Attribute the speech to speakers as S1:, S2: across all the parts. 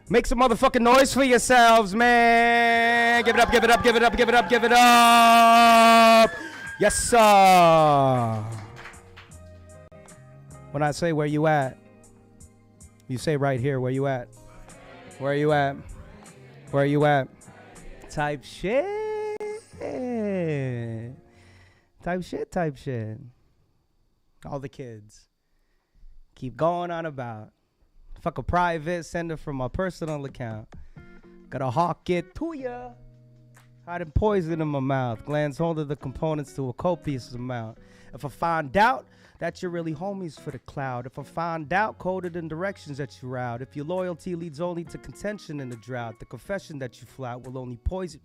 S1: Make some motherfucking noise for yourselves, man. Give it up, give it up, give it up, give it up, give it up. Yes, sir. When I say where you at, you say right here, where you at? Where you at? Where you at? Type shit. Type shit, type shit. All the kids. Keep going on about. Fuck a private, send it from my personal account. Gotta hawk it to ya. Hiding poison in my mouth. Glands holding the components to a copious amount. If I find out that you're really homies for the cloud. If I find out coded in directions that you route. If your loyalty leads only to contention in the drought. The confession that you flout will only poison.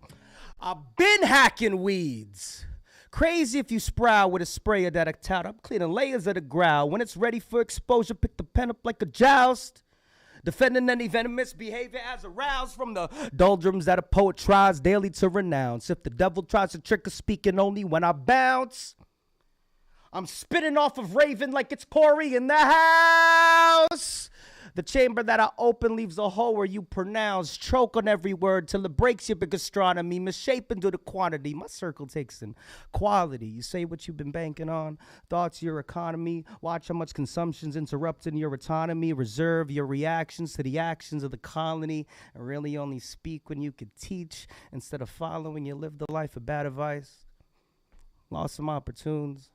S1: I've been hacking weeds. Crazy if you sprout with a sprayer that I tout. I'm cleaning layers of the ground. When it's ready for exposure, pick the pen up like a joust. Defending any venomous behavior as aroused from the doldrums that a poet tries daily to renounce. If the devil tries to trick us, speaking only when I bounce. I'm spitting off of Raven like it's Corey in the house. The chamber that I open leaves a hole where you pronounce. Choke on every word till it breaks your big astronomy. Misshapen to the quantity. My circle takes in quality. You say what you've been banking on. Thoughts your economy. Watch how much consumption's interrupting your autonomy. Reserve your reactions to the actions of the colony. And really only speak when you could teach. Instead of following, you live the life of bad advice. Lost some opportunities.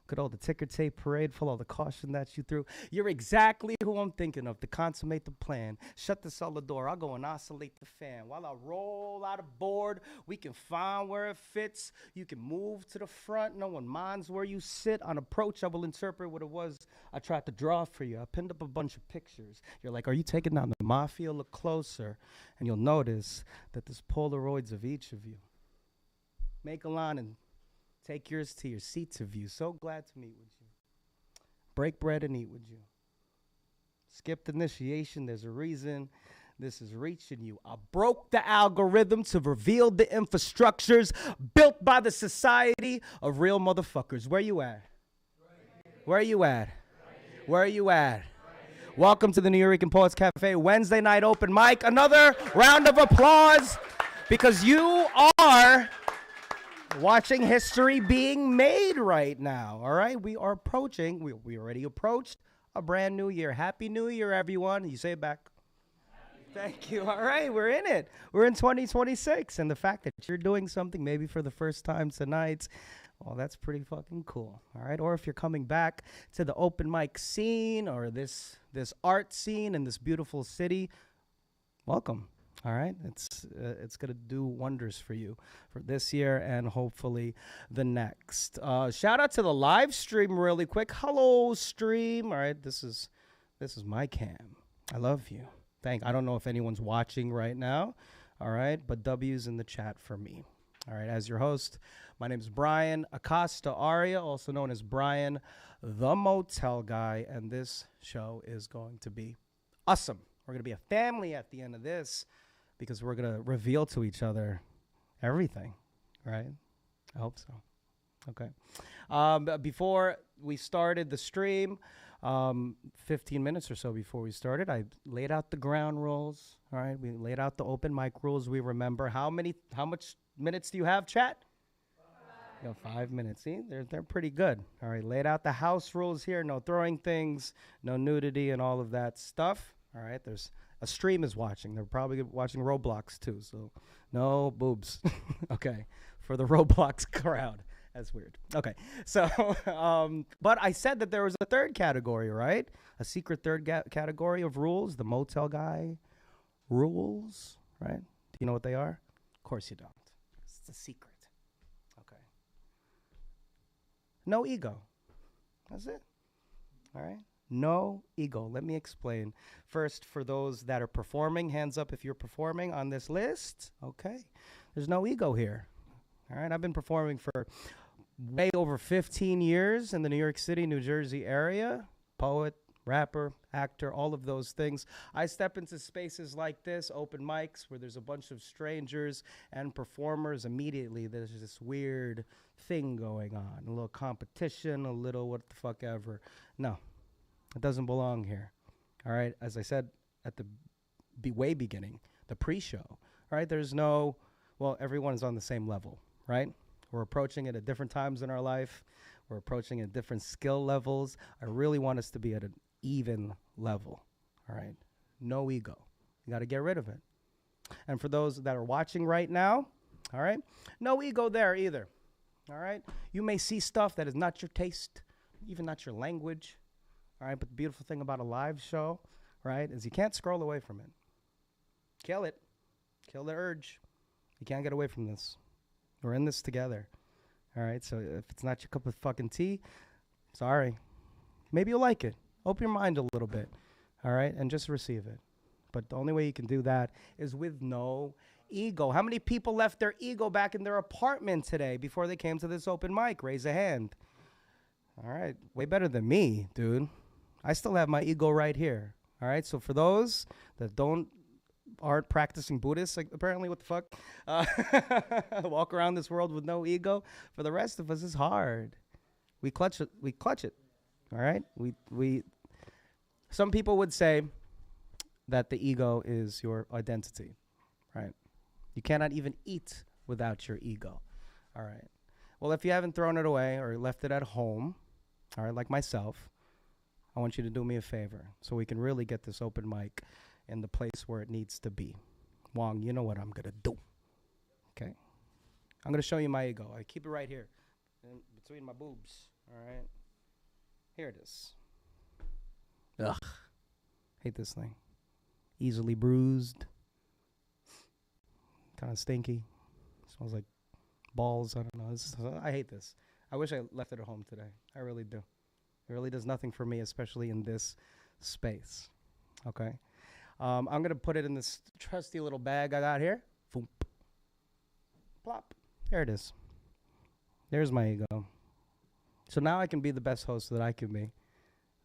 S1: Could all the ticker tape parade full of the caution that you threw. You're exactly who I'm thinking of to consummate the plan. Shut the cellar door. I'll go and oscillate the fan. While I roll out of board, we can find where it fits. You can move to the front. No one minds where you sit. On approach, I will interpret what it was I tried to draw for you. I pinned up a bunch of pictures. You're like, are you taking down the mafia? Look closer. And you'll notice that there's Polaroids of each of you. Make a line and take yours to your seats of you. So glad to meet with you. Break bread and eat with you. Skipped initiation. There's a reason this is reaching you. I broke the algorithm to reveal the infrastructures built by the society of real motherfuckers. Where you at? Where you at? Where you at? Welcome to the Nuyorican Poets Cafe Wednesday night open mic. Another round of applause because you are watching history being made right now, all right? We are approaching, we already approached a brand new year. Happy New Year, everyone. You say it back. Thank you. All right, we're in it. We're in 2026, and the fact that you're doing something maybe for the first time tonight, well, that's pretty fucking cool, all right? Or if you're coming back to the open mic scene or this art scene in this beautiful city, welcome. All right, it's gonna do wonders for you for this year and hopefully the next. Shout out to the live stream really quick. Hello stream. All right, this is my cam. I love you. I don't know if anyone's watching right now. All right, but W's in the chat for me. All right, as your host, my name is Brian Acosta Arya, also known as Brian the Motel Guy, and this show is going to be awesome. We're gonna be a family at the end of this, because we're going to reveal to each other everything, right? I hope so. Okay. Before we started the stream, 15 minutes or so before we started, I laid out the ground rules, all right? We laid out the open mic rules. We remember how much minutes do you have, chat? 5. You know, 5 minutes. See, they're pretty good. All right, laid out the house rules here. No throwing things, no nudity and all of that stuff. All right, there's a stream is watching. They're probably watching Roblox too, so no boobs. Okay, for the Roblox crowd. That's weird. Okay, so, but I said that there was a third category, right? A secret third category of rules, the motel guy rules, right? Do you know what they are? Of course you don't. It's a secret. Okay. No ego. That's it. All right. No ego. Let me explain. First, for those that are performing, hands up if you're performing on this list. Okay. There's no ego here. All right. I've been performing for way over 15 years in the New York City, New Jersey area. Poet, rapper, actor, all of those things. I step into spaces like this, open mics, where there's a bunch of strangers and performers. Immediately, there's this weird thing going on. A little competition, a little what the fuck ever. No. It doesn't belong here. All right. As I said at the way beginning, the pre-show, right? There's no, well, everyone is on the same level, right? We're approaching it at different times in our life. We're approaching it at different skill levels. I really want us to be at an even level, all right? No ego. You got to get rid of it. And for those that are watching right now, all right, no ego there either, all right? You may see stuff that is not your taste, even not your language, all right? But the beautiful thing about a live show, right, is you can't scroll away from it. Kill it. Kill the urge. You can't get away from this. We're in this together, all right? So if it's not your cup of fucking tea, sorry. Maybe you'll like it. Open your mind a little bit, all right, and just receive it. But the only way you can do that is with no ego. How many people left their ego back in their apartment today before they came to this open mic? Raise a hand. All right. Way better than me, dude. I still have my ego right here. All right. So for those that aren't practicing Buddhists, like apparently, what the fuck? Walk around this world with no ego. For the rest of us, it's hard. We clutch it. We clutch it. All right. Some people would say that the ego is your identity, right? You cannot even eat without your ego, all right? Well, if you haven't thrown it away or left it at home, all right, like myself, I want you to do me a favor so we can really get this open mic in the place where it needs to be. Wong, you know what I'm going to do, okay? I'm going to show you my ego. I keep it right here between my boobs, all right? Here it is. Ugh, hate this thing. Easily bruised, kind of stinky, smells like balls. I don't know. I hate this. I wish I left it at home today. I really do. It really does nothing for me, especially in this space. Okay, I'm gonna put it in this trusty little bag I got here. Boom, plop. There it is. There's my ego. So now I can be the best host that I can be,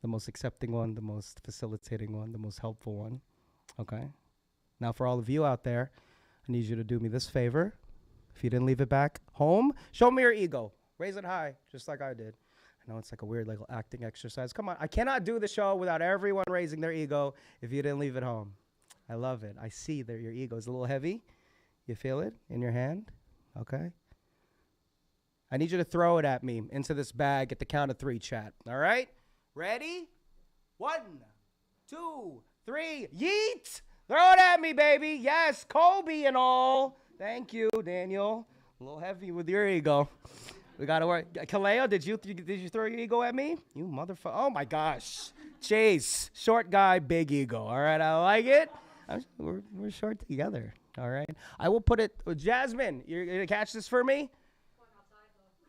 S1: the most accepting one, the most facilitating one, the most helpful one. Okay. Now for all of you out there, I need you to do me this favor. If you didn't leave it back home, show me your ego. Raise it high, just like I did. I know it's like a weird little acting exercise. Come on. I cannot do the show without everyone raising their ego if you didn't leave it home. I love it. I see that your ego is a little heavy. You feel it in your hand? Okay. I need you to throw it at me into this bag at the count of 3, chat. All right? Ready? 1, 2, 3, yeet! Throw it at me, baby. Yes, Kobe and all. Thank you, Daniel. A little heavy with your ego. We got to work. Kaleo, did you throw your ego at me? You motherfucker. Oh, my gosh. Chase, short guy, big ego. All right, I like it. We're short together. All right. I will put it. Jasmine, you're going to catch this for me?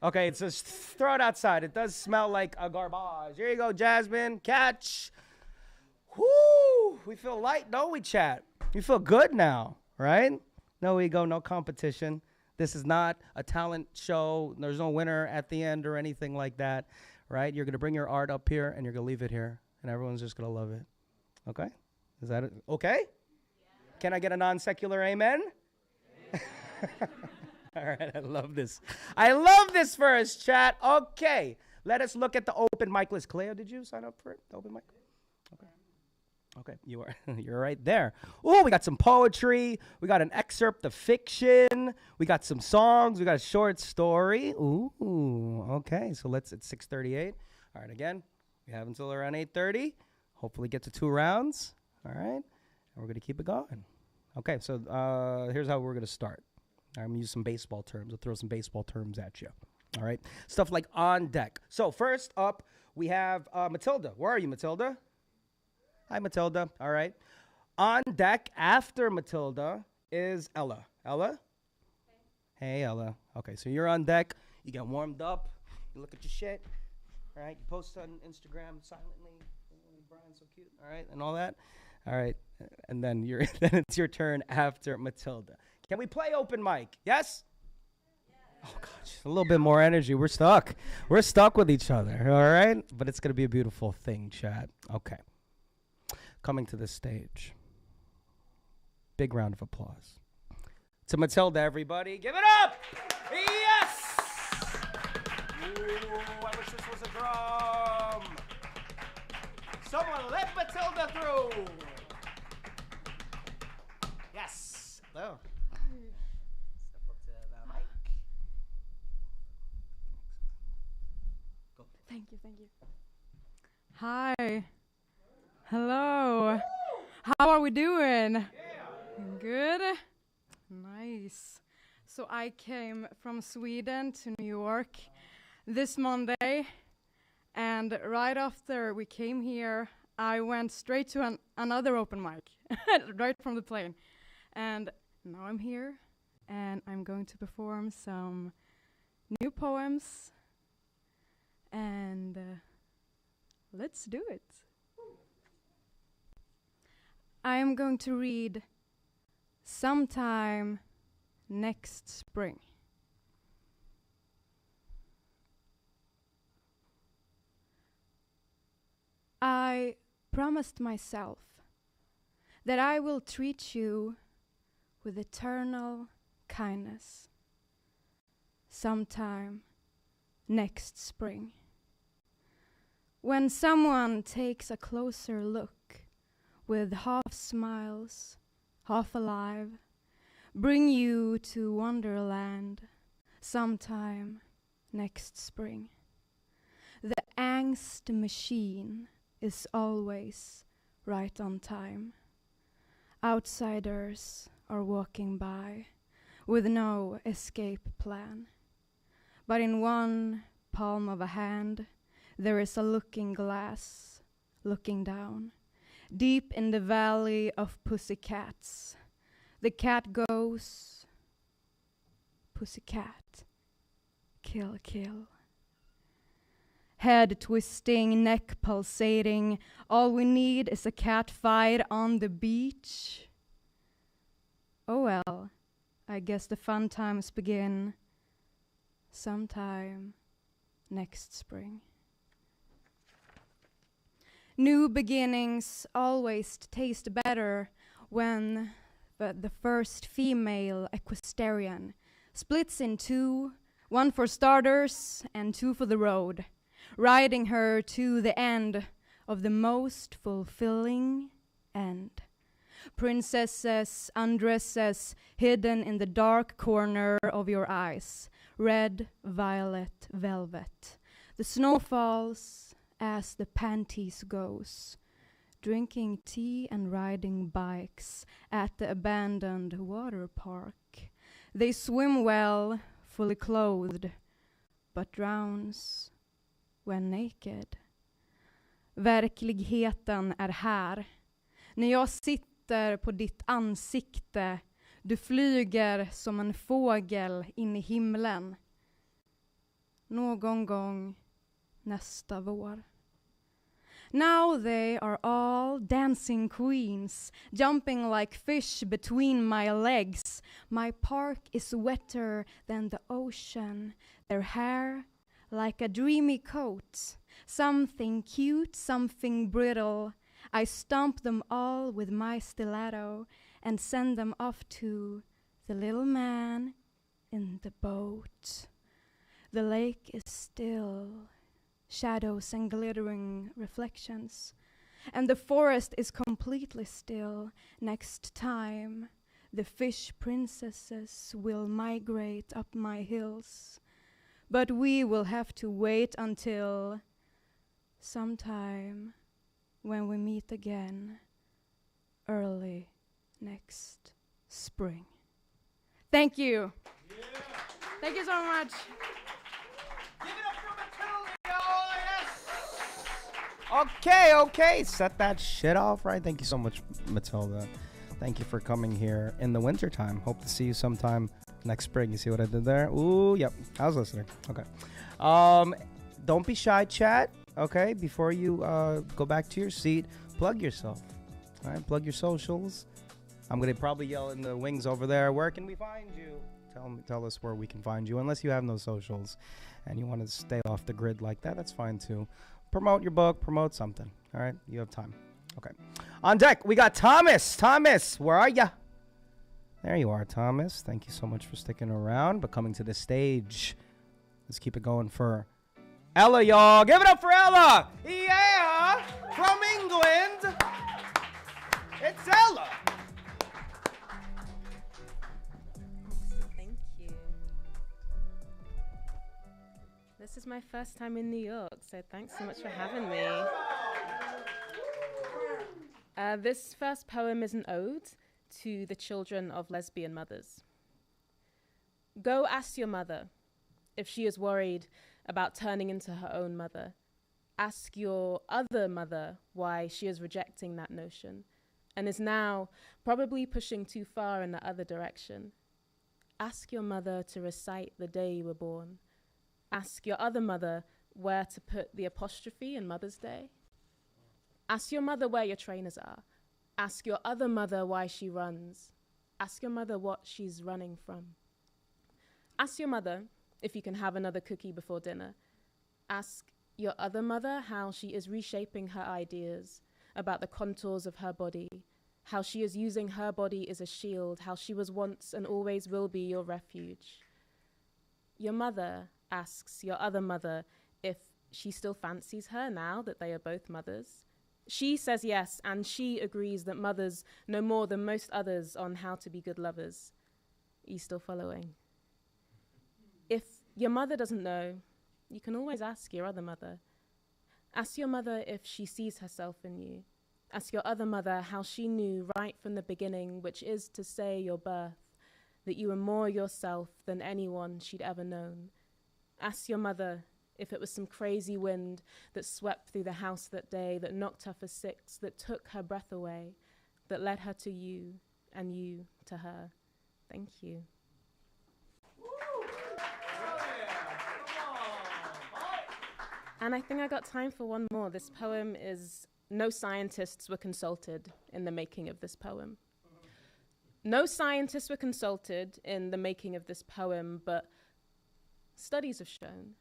S1: Okay, it says throw it outside. It does smell like a garbage. Here you go, Jasmine. Catch. Whoo! We feel light, don't we, chat? We feel good now, right? No ego, no competition. This is not a talent show. There's no winner at the end or anything like that, right? You're going to bring your art up here, and you're going to leave it here, and everyone's just going to love it. Okay? Is that it? Okay? Yeah. Can I get a non-secular amen? All right, I love this. I love this for us, chat. Okay, let us look at the open mic list. Claye, did you sign up for it, the open mic? Okay. Okay, you're right there. Oh, we got some poetry. We got an excerpt of fiction. We got some songs. We got a short story. Ooh, okay. So it's 6:38. All right, again, we have until around 8:30. Hopefully get to 2 rounds. All right, and we're going to keep it going. Okay, so here's how we're going to start. I'm going to use some baseball terms. I'll throw some baseball terms at you. All right, stuff like on deck. So first up, we have Matilda. Where are you, Matilda? Hi, Matilda. All right. On deck after Matilda is Ella. Ella? Hey, Ella. Okay, so you're on deck. You get warmed up. You look at your shit. All right. You post on Instagram silently. Brian's so cute. All right, and all that. All right. And then then it's your turn after Matilda. Can we play open mic? Yes? Oh, gosh. A little bit more energy. We're stuck. We're stuck with each other. All right? But it's going to be a beautiful thing, chat. Okay. Coming to the stage. Big round of applause. To Matilda, everybody. Give it up! Yes! Ooh, I wish this was a drum. Someone let Matilda through. Yes. Hello. Step up to the mic. Go.
S2: Thank you. Hi. Hello. How are we doing? Yeah. Good? Nice. So I came from Sweden to New York this Monday, and right after we came here, I went straight to another open mic, right from the plane. And now I'm here, and I'm going to perform some new poems, and let's do it. I am going to read Sometime Next Spring. I promised myself that I will treat you with eternal kindness sometime next spring. When someone takes a closer look with half smiles, half alive, bring you to Wonderland sometime next spring. The angst machine is always right on time. Outsiders are walking by with no escape plan. But in one palm of a hand, there is a looking glass looking down. Deep in the valley of pussycats, the cat goes, pussycat, kill, kill. Head twisting, neck pulsating, all we need is a cat fight on the beach. Oh well, I guess the fun times begin sometime next spring. New beginnings always taste better when the first female equestrian splits in two, one for starters and two for the road, riding her to the end of the most fulfilling end. Princesses, undresses hidden in the dark corner of your eyes, red, violet, velvet. The snow falls as the panties goes, drinking tea and riding bikes at the abandoned water park. They swim well, fully clothed, but drowns when naked. Verkligheten är här. När jag sitter på ditt ansikte, du flyger som en fågel in i himlen. Någon gång nästa vår. Now they are all dancing queens, jumping like fish between my legs. My park is wetter than the ocean, their hair like a dreamy coat. Something cute, something brittle. I stomp them all with my stiletto and send them off to the little man in the boat. The lake is still, shadows and glittering reflections, and the forest is completely still. Next time, the fish princesses will migrate up my hills, but we will have to wait until sometime when we meet again, early next spring. Thank you. Yeah. Thank you so much.
S1: Give it up for Matilda, yes! Okay. Set that shit off, right? Thank you so much, Matilda. Thank you for coming here in the wintertime. Hope to see you sometime next spring. You see what I did there? Ooh, yep. I was listening. Okay. Don't be shy, chat. Okay, before you go back to your seat, plug yourself. All right, plug your socials. I'm gonna probably yell in the wings over there. Where can we find you? Tell us where we can find you. Unless you have no socials, and you want to stay off the grid like that, that's fine too. Promote your book. Promote something. All right, you have time. Okay. On deck, we got Thomas. Thomas, where are ya? There you are, Thomas. Thank you so much for sticking around, but coming to the stage. Let's keep it going for Ella, y'all. Give it up for Ella. Yeah, from England. It's Ella.
S3: is my first time in New York, so thanks so much for having me. This first poem is an ode to the children of lesbian mothers. Go ask your mother if she is worried about turning into her own mother. Ask your other mother why she is rejecting that notion and is now probably pushing too far in the other direction. Ask your mother to recite the day you were born. Ask your other mother where to put the apostrophe in Mother's Day. Ask your mother where your trainers are. Ask your other mother why she runs. Ask your mother what she's running from. Ask your mother if you can have another cookie before dinner. Ask your other mother how she is reshaping her ideas about the contours of her body, how she is using her body as a shield, how she was once and always will be your refuge. Your mother asks your other mother if she still fancies her now that they are both mothers. She says yes, and she agrees that mothers know more than most others on how to be good lovers. Are you still following? If your mother doesn't know, you can always ask your other mother. Ask your mother if she sees herself in you. Ask your other mother how she knew right from the beginning, which is to say your birth, that you were more yourself than anyone she'd ever known. Ask your mother if it was some crazy wind that swept through the house that day, that knocked her for 6, that took her breath away, that led her to you and you to her. Thank you. And I think I got time for one more. This poem is, no scientists were consulted in the making of this poem. No scientists were consulted in the making of this poem, but studies have shown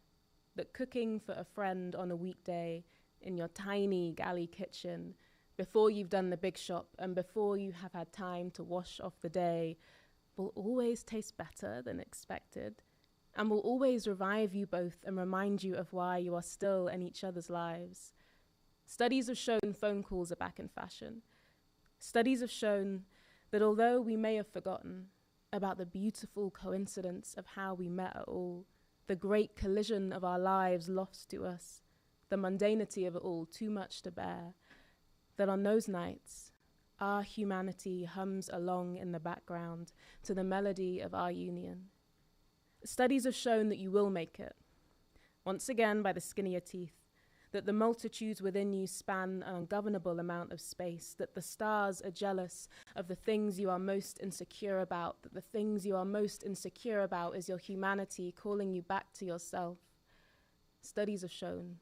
S3: that cooking for a friend on a weekday in your tiny galley kitchen, before you've done the big shop and before you have had time to wash off the day, will always taste better than expected and will always revive you both and remind you of why you are still in each other's lives. Studies have shown phone calls are back in fashion. Studies have shown that although we may have forgotten about the beautiful coincidence of how we met at all, the great collision of our lives lost to us, the mundanity of it all too much to bear, that on those nights, our humanity hums along in the background to the melody of our union. Studies have shown that you will make it, once again by the skin of your teeth, that the multitudes within you span an ungovernable amount of space, that the stars are jealous of the things you are most insecure about, that the things you are most insecure about is your humanity calling you back to yourself. Studies have shown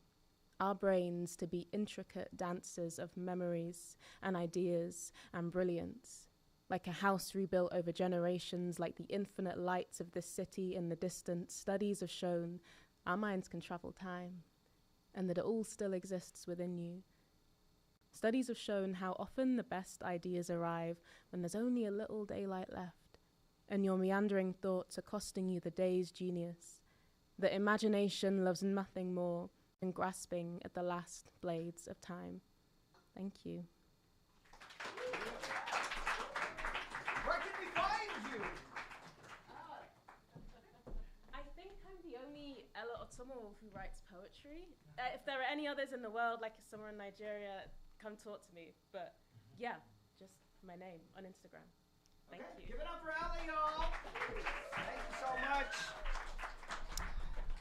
S3: our brains to be intricate dances of memories and ideas and brilliance, like a house rebuilt over generations, like the infinite lights of this city in the distance. Studies have shown our minds can travel time, and that it all still exists within you. Studies have shown how often the best ideas arrive when there's only a little daylight left, and your meandering thoughts are costing you the day's genius, that imagination loves nothing more than grasping at the last blades of time. Thank you.
S1: Where can we find you?
S3: I think I'm the only Otomewo who writes poetry. If there are any others in the world, like somewhere in Nigeria, come talk to me. But yeah, just my name on Instagram. Thank you.
S1: Give it up for Ella, y'all. Thank you so much.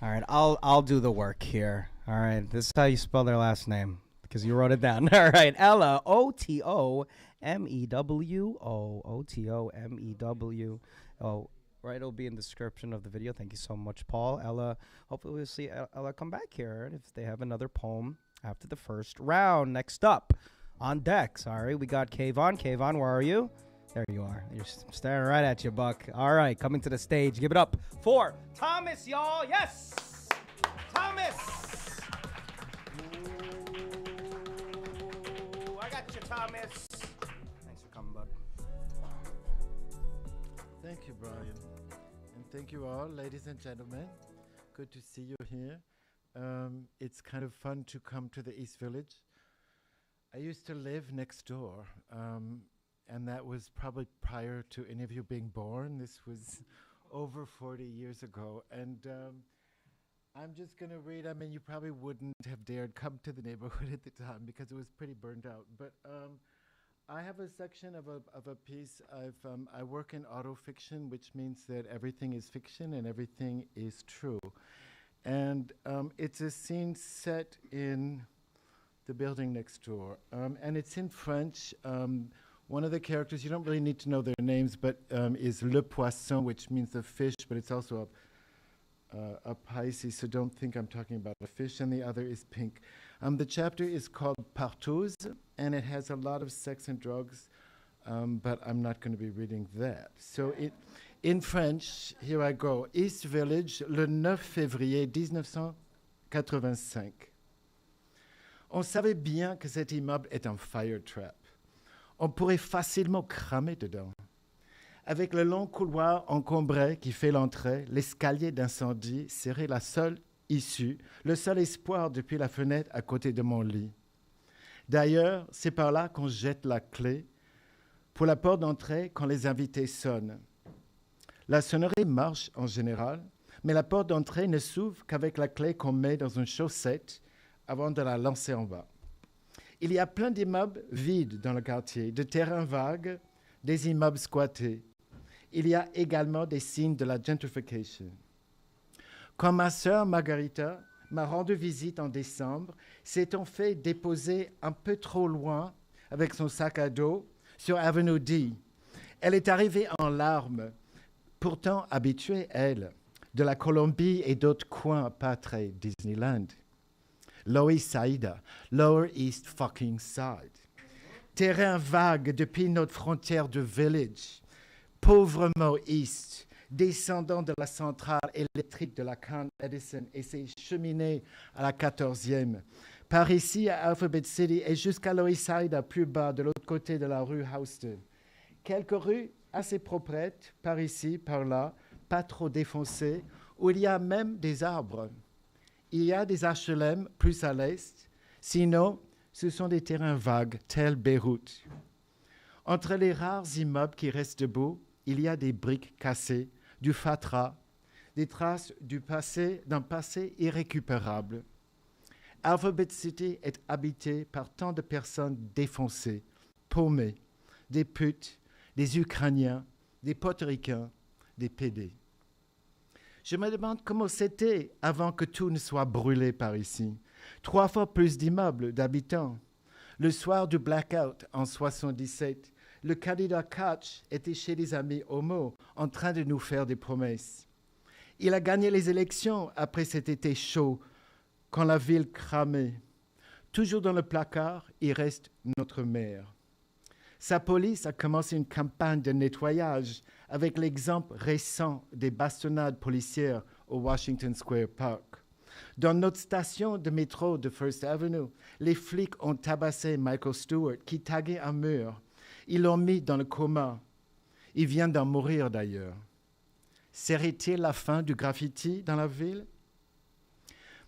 S1: All right, I'll do the work here. All right, this is how you spell their last name because you wrote it down. All right, Ella, Otomewo, Otomewo. Right, it'll be in the description of the video. Thank you so much, Paul. Ella, hopefully we'll see Ella come back here if they have another poem after the first round. Next up, on deck, we got Kavon. Kavon, where are you? There you are. You're staring right at you, Buck. All right, coming to the stage. Give it up for Thomas, y'all. Yes! Thomas! Ooh, I got you, Thomas. Thanks for coming, bud.
S4: Thank you, Brian. And thank you all, ladies and gentlemen. Good to see you here. It's kind of fun to come to the East Village. I used to live next door, and that was probably prior to any of you being born. This was over 40 years ago. And I'm just going to read. I mean, you probably wouldn't have dared come to the neighborhood at the time because it was pretty burned out. But I have a section of a piece. I work in autofiction, which means that everything is fiction and everything is true. And it's a scene set in the building next door. And it's in French. One of the characters, you don't really need to know their names, but is Le Poisson, which means the fish, but it's also a Pisces, so don't think I'm talking about a fish, and the other is pink. The chapter is called Partouze, and it has a lot of sex and drugs, but I'm not going to be reading that. So in French, here I go. East Village, le 9 février 1985. On savait bien que cet immeuble est un fire trap. On pourrait facilement cramer dedans. Avec le long couloir encombré qui fait l'entrée, l'escalier d'incendie serait la seule issue, le seul espoir depuis la fenêtre à côté de mon lit. D'ailleurs, c'est par là qu'on jette la clé pour la porte d'entrée quand les invités sonnent. La sonnerie marche en général, mais la porte d'entrée ne s'ouvre qu'avec la clé qu'on met dans une chaussette avant de la lancer en bas. Il y a plein d'immeubles vides dans le quartier, de terrains vagues, des immeubles squattés. Il y a également des signes de la gentrification. Quand ma sœur Margarita m'a rendu visite en décembre, s'est-on fait déposer un peu trop loin avec son sac à dos sur Avenue D. Elle est arrivée en larmes, pourtant habituée, elle, de la Colombie et d'autres coins pas très Disneyland. Loisaida, Lower East fucking Side. Terrain vague depuis notre frontière de village. Pauvrement East, descendant de la centrale électrique de la Con Edison et ses cheminées à la 14e. Par ici à Alphabet City et jusqu'à Loisaida, plus bas, de l'autre côté de la rue Houston. Quelques rues assez proprettes, par ici, par là, pas trop défoncées, où il y a même des arbres. Il y a des HLM plus à l'est, sinon ce sont des terrains vagues, tels Beyrouth. Entre les rares immeubles qui restent debout, il y a des briques cassées, du fatras, des traces d'un passé irrécupérable. Alphabet City est habité par tant de personnes défoncées, paumées, des putes, des Ukrainiens, des Portoricains, des PD. Je me demande comment c'était avant que tout ne soit brûlé par ici. 3 fois plus d'immeubles, d'habitants. Le soir du blackout en 1977, le candidat Koch était chez les amis homo en train de nous faire des promesses. Il a gagné les élections après cet été chaud, quand la ville cramait. Toujours dans le placard, il reste notre maire. Sa police a commencé une campagne de nettoyage avec l'exemple récent des bastonnades policières au Washington Square Park. Dans notre station de métro de First Avenue, les flics ont tabassé Michael Stewart qui taguait un mur. Ils l'ont mis dans le coma. Il vient d'en mourir d'ailleurs. Serait-il la fin du graffiti dans la ville?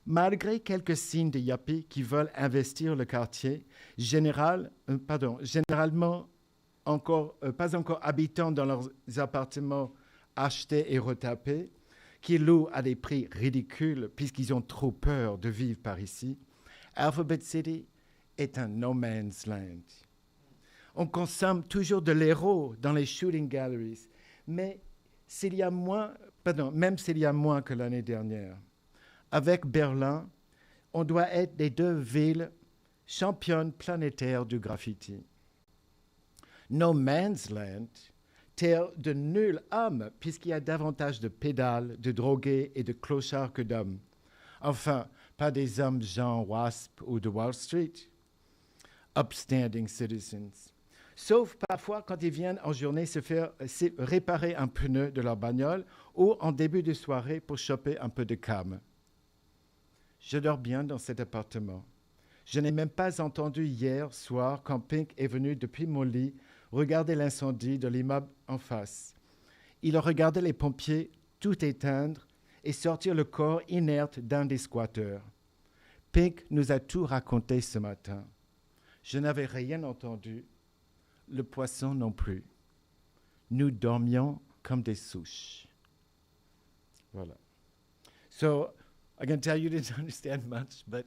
S4: Malgré quelques signes de yuppies qui veulent investir le quartier, généralement pas encore habitants dans leurs appartements achetés et retapés, qui louent à des prix ridicules puisqu'ils ont trop peur de vivre par ici, Alphabet City est un no man's land. On consomme toujours de l'héros dans les shooting galleries, même s'il y a moins que l'année dernière. Avec Berlin, on doit être les 2 villes championnes planétaires du graffiti. No man's land, terre de nulle âme, puisqu'il y a davantage de pédales, de drogués et de clochards que d'hommes. Enfin, pas des hommes Jean Wasp ou de Wall Street. Upstanding citizens. Sauf parfois quand ils viennent en journée se faire réparer un pneu de leur bagnole ou en début de soirée pour choper un peu de cam. Je dors bien dans cet appartement. Je n'ai même pas entendu hier soir quand Pink est venu depuis mon lit regarder l'incendie de l'immeuble en face. Il a regardé les pompiers tout éteindre et sortir le corps inerte d'un des squatteurs. Pink nous a tout raconté ce matin. Je n'avais rien entendu, le poisson non plus. Nous dormions comme des souches. Voilà. So, I can tell you didn't understand much, but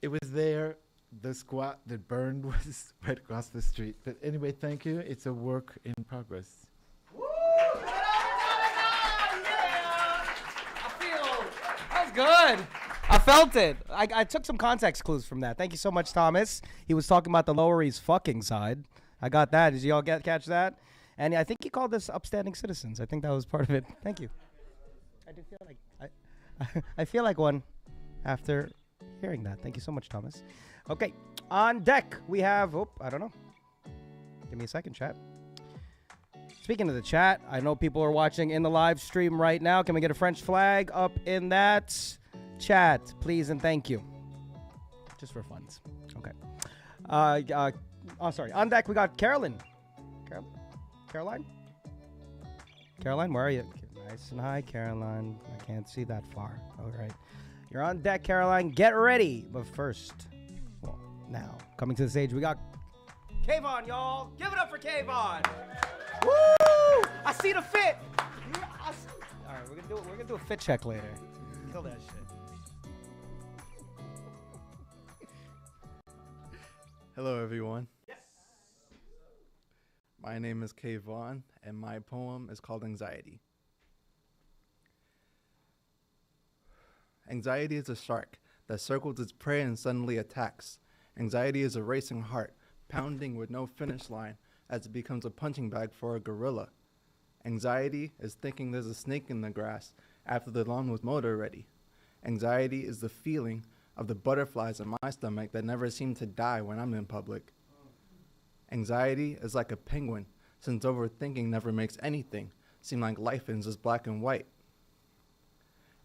S4: it was there. The squat that burned was right across the street. But anyway, thank you. It's a work in progress.
S1: Woo! That was good. I felt it. I took some context clues from that. Thank you so much, Thomas. He was talking about the Lower East fucking side. I got that. Did you all catch that? And I think he called us upstanding citizens. I think that was part of it. Thank you. I do feel like I feel like one after hearing that. Thank you so much, Thomas. Okay, on deck we have. Oh, I don't know. Give me a second, chat. Speaking of the chat, I know people are watching in the live stream right now. Can we get a French flag up in that chat, please and thank you? Just for funds. Okay. Sorry. On deck we got Carolyn. Caroline? Caroline, where are you? Nice and high, Caroline. I can't see that far. All right. You're on deck, Caroline. Get ready. But first, well, now, coming to the stage, we got Kavon, y'all. Give it up for Kavon. Woo! I see the fit. All right, we're gonna do a fit check later. Kill that shit.
S5: Hello, everyone. Yes. My name is Kavon, and my poem is called Anxiety. Anxiety is a shark that circles its prey and suddenly attacks. Anxiety is a racing heart, pounding with no finish line as it becomes a punching bag for a gorilla. Anxiety is thinking there's a snake in the grass after the lawn was mowed already. Anxiety is the feeling of the butterflies in my stomach that never seem to die when I'm in public. Anxiety is like a penguin, since overthinking never makes anything seem like life is just black and white.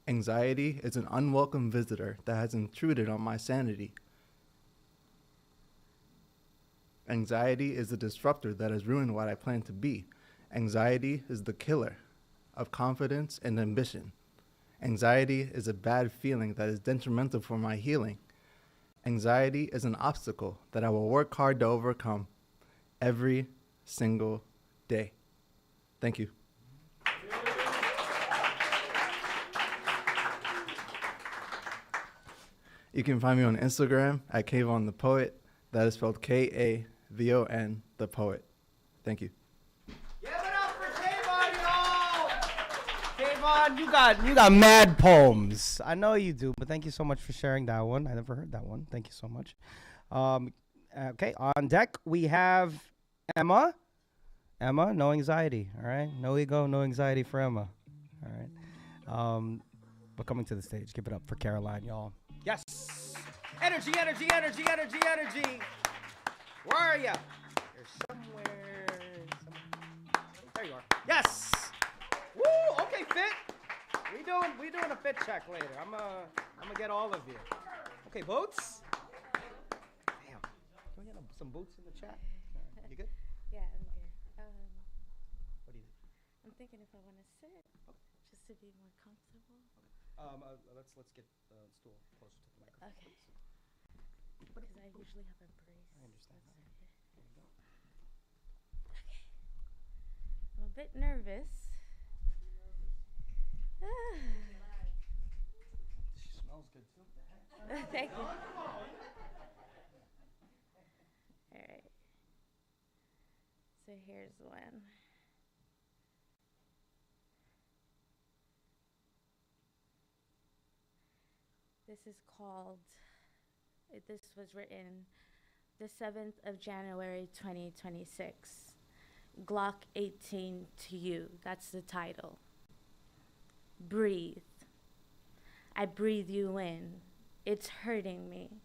S5: Anxiety is an unwelcome visitor that has intruded on my sanity. Anxiety is the disruptor that has ruined what I plan to be. Anxiety is the killer of confidence and ambition. Anxiety is a bad feeling that is detrimental for my healing. Anxiety is an obstacle that I will work hard to overcome every single day. Thank you. You can find me on Instagram at Kavon the Poet. That is spelled Kavon the Poet. Thank you.
S1: Give it up for Kavon, y'all! Kavon, you got mad poems. I know you do, but thank you so much for sharing that one. I never heard that one. Thank you so much. Okay, on deck we have Emma. Emma, no anxiety. All right, no ego, no anxiety for Emma. All right. But coming to the stage, give it up for Caroline, y'all. Yes. Energy, energy, energy, energy, energy. Where are you? You're somewhere. There you are. Yes. Woo. Okay, fit. We doing a fit check later. I'm gonna get all of you. Okay, boots. Damn. Can we get some boots in the chat? You good?
S6: Yeah, I'm good.
S1: What do you think?
S6: I'm thinking if I want to sit, just to be more comfortable.
S1: Let's get the stool closer to the microphone.
S6: Okay. Because I usually have a brace.
S1: I understand that. There you go.
S6: Okay. I'm a bit nervous.
S1: She smells good too.
S6: Thank you. All right. So here's one. This was written the 7th of January, 2026. Glock 18 to you. That's the title. Breathe. I breathe you in. It's hurting me.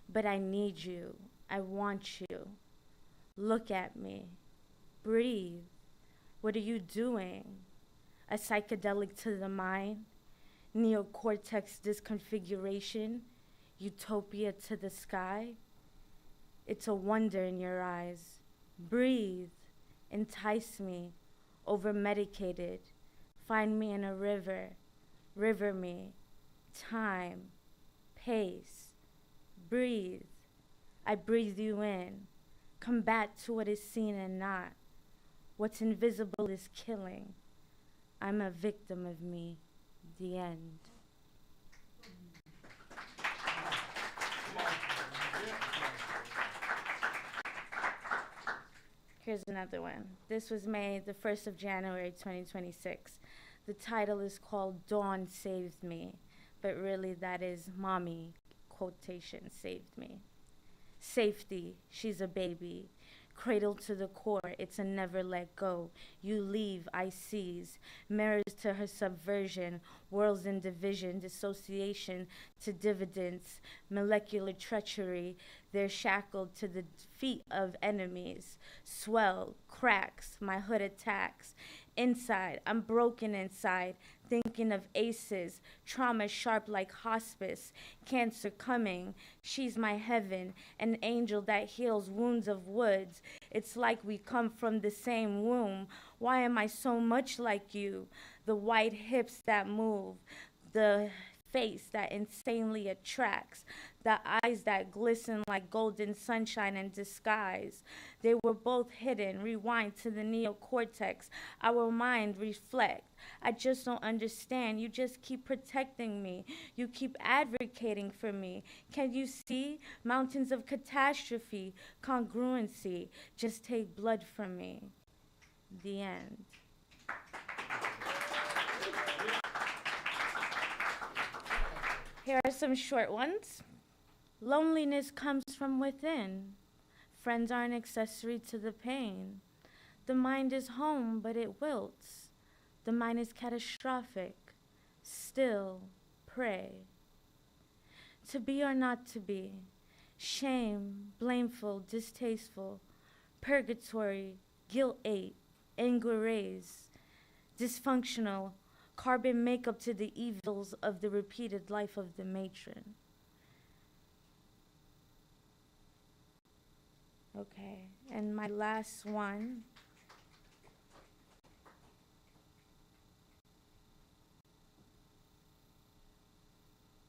S6: But I need you. I want you. Look at me. Breathe. What are you doing? A psychedelic to the mind? Neocortex disconfiguration? Utopia to the sky? It's a wonder in your eyes. Breathe. Entice me. Over-medicated. Find me in a river. River me. Time. Pace. Breathe. I breathe you in. Come back to what is seen and not. What's invisible is killing. I'm a victim of me. The end. Here's another one. This was made the 1st of January 2026. The title is called Dawn Saved Me, but really that is Mommy, quotation, saved me. Safety, she's a baby. Cradled to the core, it's a never let go. You leave, I seize. Mirrors to her subversion, worlds in division, dissociation to dividends, molecular treachery. They're shackled to the feet of enemies. Swell, cracks, my hood attacks. Inside, I'm broken inside, thinking of aces, trauma sharp like hospice, cancer coming. She's my heaven, an angel that heals wounds of woods. It's like we come from the same womb. Why am I so much like you? The white hips that move, the face that insanely attracts, the eyes that glisten like golden sunshine in disguise. They were both hidden. Rewind to the neocortex. Our mind reflect. I just don't understand. You just keep protecting me. You keep advocating for me. Can you see? Mountains of catastrophe, congruency. Just take blood from me. The end. Here are some short ones. Loneliness comes from within. Friends are an accessory to the pain. The mind is home, but it wilts. The mind is catastrophic. Still, pray. To be or not to be. Shame, blameful, distasteful. Purgatory, guilt ate, anger raised. Dysfunctional, carbon makeup to the evils of the repeated life of the matron. Okay, and my last one.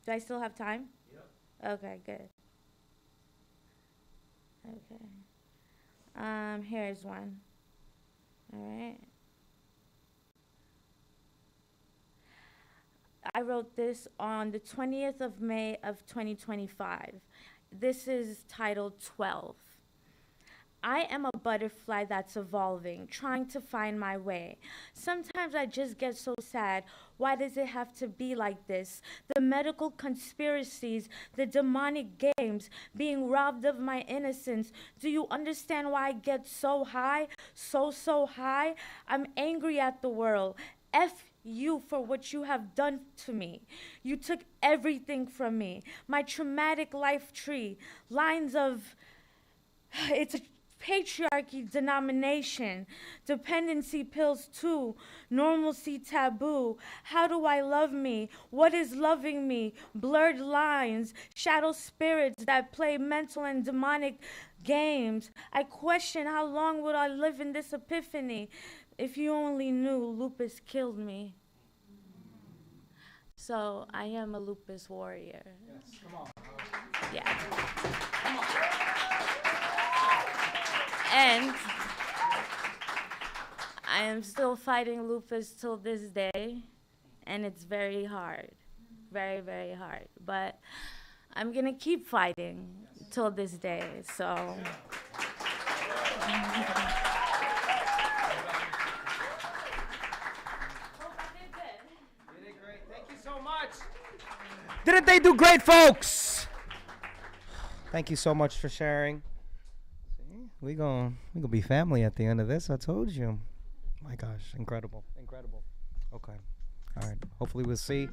S6: Do I still have time? Yep. Okay, good. Okay. Here's one. All right. I wrote this on the 20th of May of 2025. This is titled 12. I am a butterfly that's evolving, trying to find my way. Sometimes I just get so sad. Why does it have to be like this? The medical conspiracies, the demonic games, being robbed of my innocence. Do you understand why I get so high? So high? I'm angry at the world. F you for what you have done to me. You took everything from me. My traumatic life tree, lines of, it's a patriarchy denomination, dependency pills too, normalcy taboo. How do I love me? What is loving me? Blurred lines, shadow spirits that play mental and demonic games. I question how long would I live in this epiphany? If you only knew, lupus killed me. So I am a lupus warrior.
S1: Yes, come on.
S6: Yeah. And I am still fighting lupus till this day, and it's very hard, very, very hard. But I'm gonna keep fighting till this day, so.
S1: Didn't they do great, folks? Thank you so much for sharing. See, we gonna be family at the end of this. I told you. My gosh, incredible. Okay, all right. Hopefully we'll see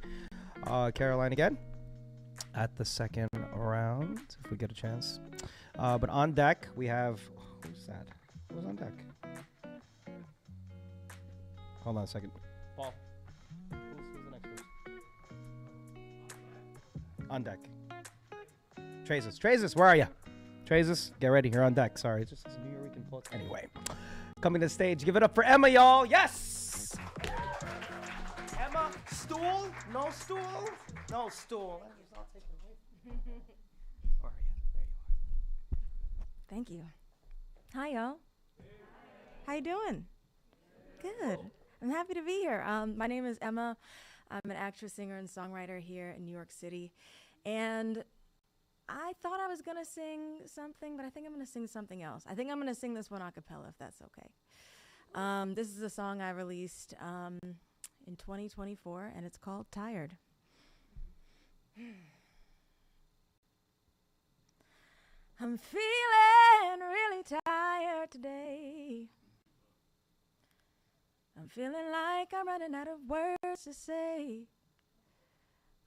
S1: Caroline again at the second round if we get a chance. But on deck we have who's that? Who's on deck? Hold on a second. Paul. Who's the next person? On deck. Treyzis, where are you? Treyzis, get ready. You're on deck. Sorry, it's just this Nuyorican pulse. Anyway, coming to the stage. Give it up for Emma, y'all. Yes! Emma, stool? No stool? No stool. I'll take it away. Where are you? There you are.
S7: Thank you. Hi, y'all. How you doing? Good. I'm happy to be here. My name is Emma. I'm an actress, singer, and songwriter here in New York City. And I thought I was going to sing something, but I think I'm going to sing something else. I think I'm going to sing this one a cappella, if that's okay. This is a song I released in 2024, and it's called Tired. I'm feeling really tired today. I'm feeling like I'm running out of words to say.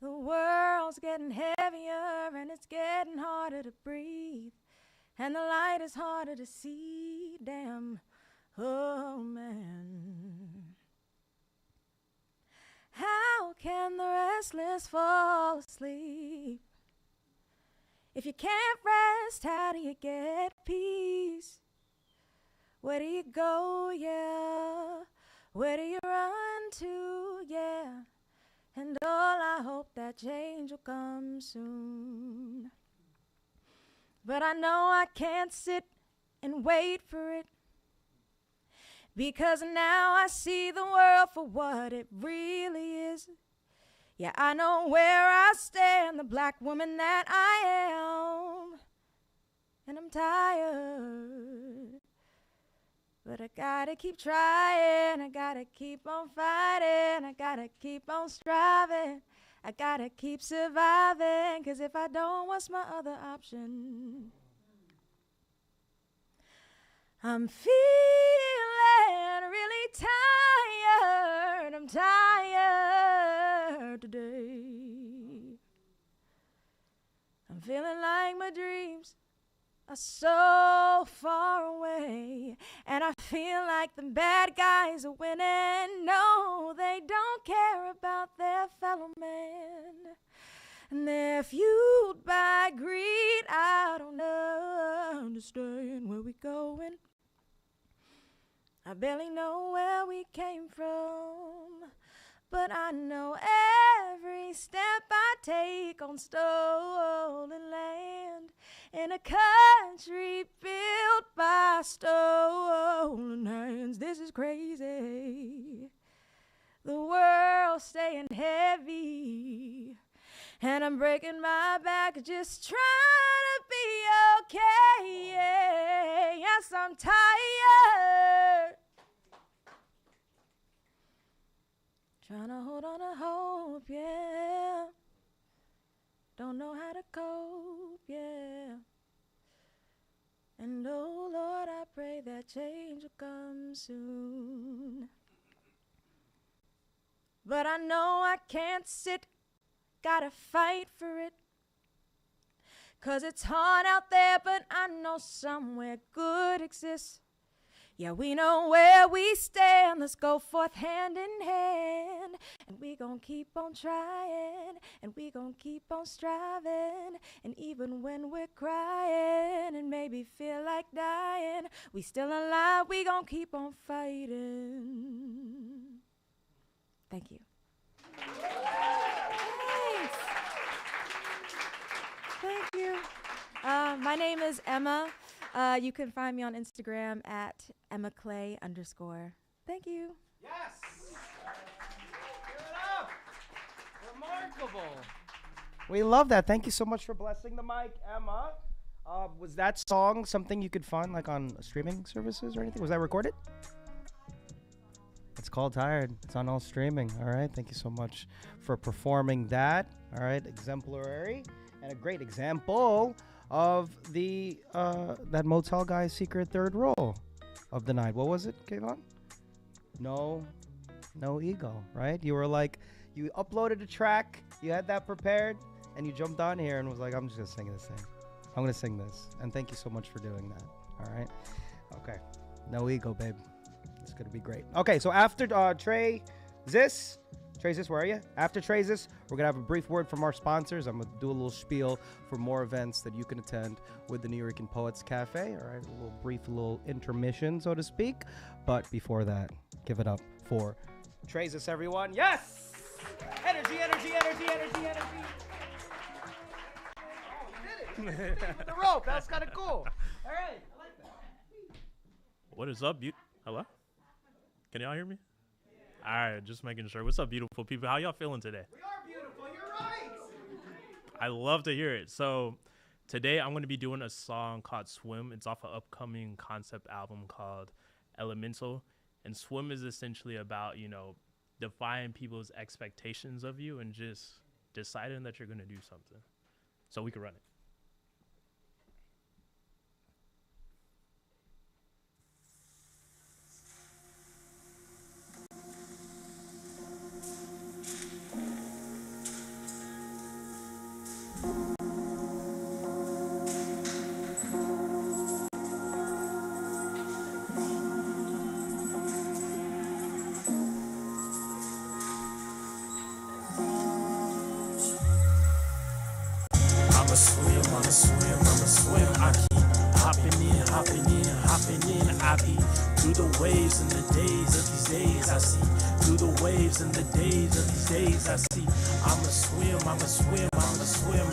S7: The world's getting heavier and it's getting harder to breathe. And the light is harder to see. Damn, oh man. How can the restless fall asleep? If you can't rest, how do you get peace? Where do you go, yeah? Where do you run to, yeah? And all I hope that change will come soon. But I know I can't sit and wait for it, because now I see the world for what it really is. Yeah, I know where I stand, the black woman that I am. And I'm tired, but I gotta keep trying, I gotta keep on fighting, I gotta keep on striving, I gotta keep surviving, 'cause if I don't, what's my other option? I'm feeling really tired, I'm tired today. I'm feeling like my dreams are so far away, and I feel like the bad guys are winning. No, they don't care about their fellow man, and they're fueled by greed. I don't understand where we're going. I barely know where we came from, but I know every step I take on stolen land in a country built by stolen hands. This is crazy. The world's staying heavy, and I'm breaking my back just trying to be okay. Yeah, yes, I'm tired. Trying to hold on to hope, yeah. Don't know how to cope, yeah. And oh Lord, I pray that change will come soon. But I know I can't sit, gotta fight for it. 'Cause it's hard out there, but I know somewhere good exists. Yeah, we know where we stand. Let's go forth hand in hand. And we gon' keep on trying. And we gon' keep on striving. And even when we're crying and maybe feel like dying, we still alive. We gon' keep on fighting. Thank you. Thanks. Thank you. My name is Emma. You can find me on Instagram at @EmmaClaye_. Thank you.
S1: Yes! Give it up! Remarkable. We love that. Thank you so much for blessing the mic, Emma. Was that song something you could find like on streaming services or anything? Was that recorded? It's called Tired. It's on all streaming. All right. Thank you so much for performing that. All right. Exemplary. And a great example of the that motel guy's secret third role of the night. What was it, Kavon? No ego, right? You were like, you uploaded a track, you had that prepared, and you jumped on here and was like, I'm just gonna sing this thing. I'm gonna sing this. And thank you so much for doing that. All right. Okay. No ego, babe. It's gonna be great. Okay, so after Treyzis, where are you? After Treyzis, we're going to have a brief word from our sponsors. I'm going to do a little spiel for more events that you can attend with the Nuyorican Poets Cafe. All right, a little brief intermission, so to speak. But before that, give it up for Treyzis, everyone. Yes! Energy, energy, energy, energy, energy. Oh, you did it. With the rope. That was kind of cool. All right, I like that.
S8: What is up, Hello? Can y'all hear me? All right, just making sure. What's up, beautiful people? How y'all feeling today?
S1: We are beautiful. You're right.
S8: I love to hear it. So Today, I'm going to be doing a song called Swim. It's off an upcoming concept album called Elemental. And Swim is essentially about, you know, defying people's expectations of you and just deciding that you're going to do something. So we can run it.
S9: I'ma swim. I keep hopping in. I be through the waves and the days of these days I see. Through the waves and the days of these days I see. I'ma swim.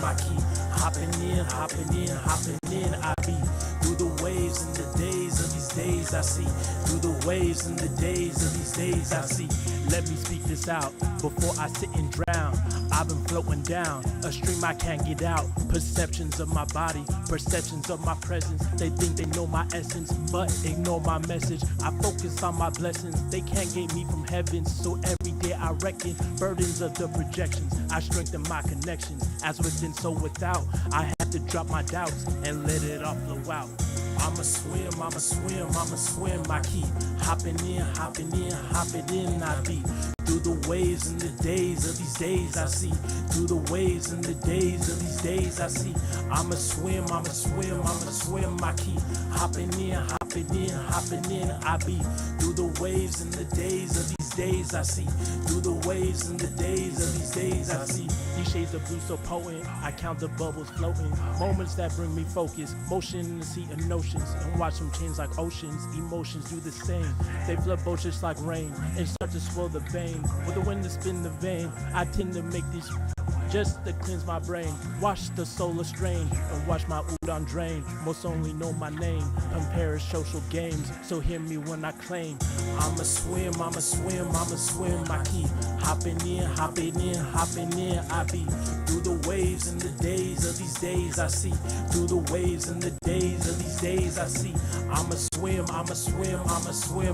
S9: I keep hopping in. I be through the waves and the days of these days I see. Through the waves and the days of these days I see. Let me speak this out before I sit and drown. I've been floating down a stream I can't get out. Perceptions of my body, perceptions of my presence. They think they know my essence, but ignore my message. I focus on my blessings. They can't get me from heaven, so every day I reckon burdens of the projections. I strengthen my connections, as within, so without. I had to drop my doubts and let it all flow out. I'ma swim. I keep hopping in. I be through the waves and the days of these days I see. Through the waves and the days of these days I see. I'ma swim. I keep hopping in. I be through the waves and the days of these days I see. Through the waves and the days of these days I see. These shades of blue so potent, I count the bubbles floating. Moments that bring me focus, motion in the sea of notions, and watch them change like oceans. Emotions do the same. They flood both just like rain and start to swell the vein. With the wind to spin the vein, I tend to make these just to cleanse my brain. Watch the solar strain and watch my udon drain. Most only know my name, compare social games. So hear me when I claim I'ma swim. I keep hopping in. I be through the waves and the days of these days I see. Through the waves and the days of these days I see. I'ma swim.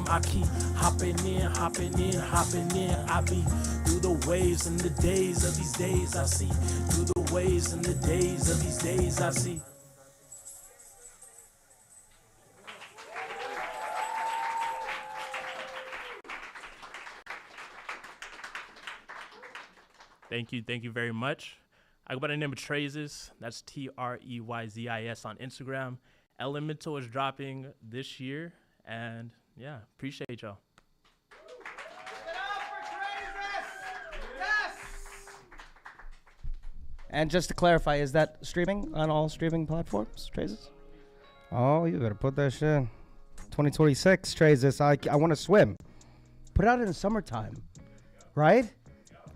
S9: I keep hopping in. I be through the waves and the days of these days I see. Through the waves and the days of these days I see.
S8: Thank you very much. I go by the name of Treyzis. That's Treyzis on Instagram. Elemental is dropping this year, and yeah, appreciate y'all.
S1: And just to clarify, is that streaming on all streaming platforms, Treyzis? Oh, you better put that shit. 2026, Treyzis. I want to swim. Put it out in the summertime, right?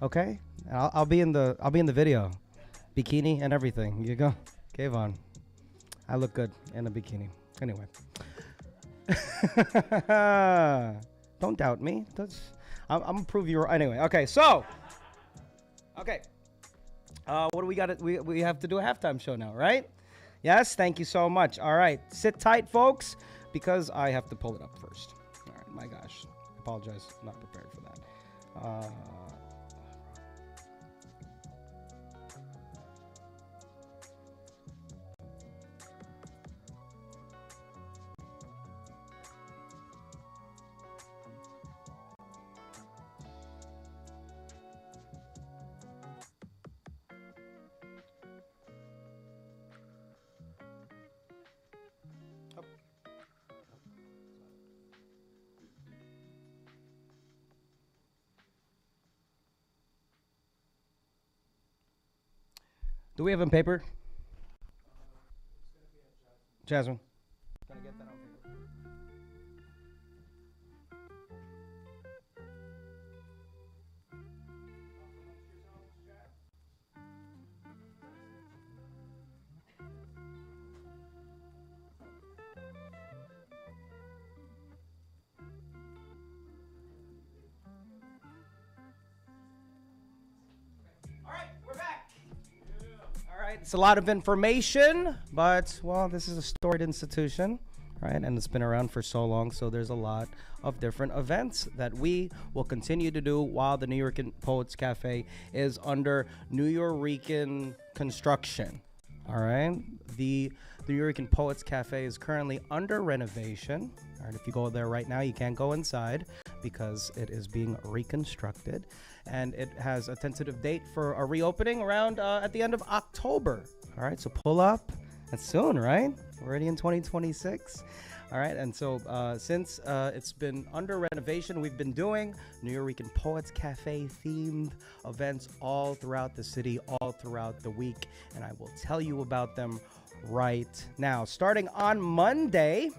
S1: Okay. I'll be in the video, bikini and everything. Here you go, Kavon. I look good in a bikini. Anyway, don't doubt me. I'm gonna prove you wrong. Anyway, okay. So, okay. What do we got? We have to do a halftime show now, right? Yes. Thank you so much. All right, sit tight, folks, because I have to pull it up first. All right. My gosh, I apologize. I'm not prepared for that. Do we have in paper? Jasmine. Can I get that on paper? All right, we're back. All right, it's a lot of information, but, well, this is a storied institution, right? And it's been around for so long, so there's a lot of different events that we will continue to do while the Nuyorican Poets Cafe is under Nuyorican construction, all right? The Nuyorican Poets Cafe is currently under renovation. All right, if you go there right now, you can't go inside because it is being reconstructed. And it has a tentative date for a reopening around at the end of October. All right, so pull up. That's soon, right? We're already in 2026. All right, and so since it's been under renovation, we've been doing Nuyorican Poets Cafe themed events all throughout the city, all throughout the week, and I will tell you about them right now. Starting on Monday,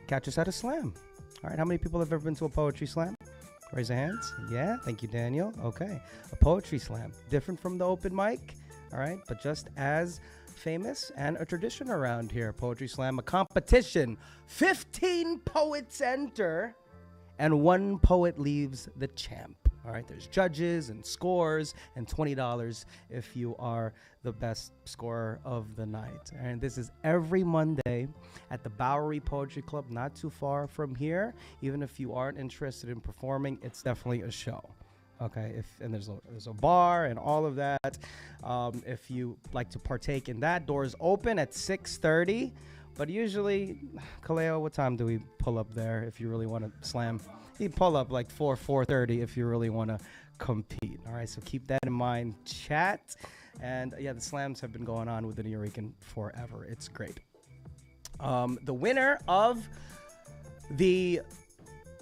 S1: catch us at a slam. All right, how many people have ever been to a poetry slam? Raise your hands. Yeah, thank you, Daniel. Okay, a poetry slam, different from the open mic, all right, but just as famous and a tradition around here. Poetry slam, a competition. 15 poets enter, and one poet leaves the champ. All right, there's judges and scores, and $20 if you are the best scorer of the night. And this is every Monday at the Bowery Poetry Club, not too far from here. Even if you aren't interested in performing, it's definitely a show. Okay, and there's a bar and all of that. If you like to partake in that, doors open at 6:30. But usually, Kaleo, what time do we pull up there if you really want to slam? You pull up like 4:30 if you really want to compete. All right, so keep that in mind. Chat. And yeah, the slams have been going on with the Nuyorican forever. It's great. The winner of the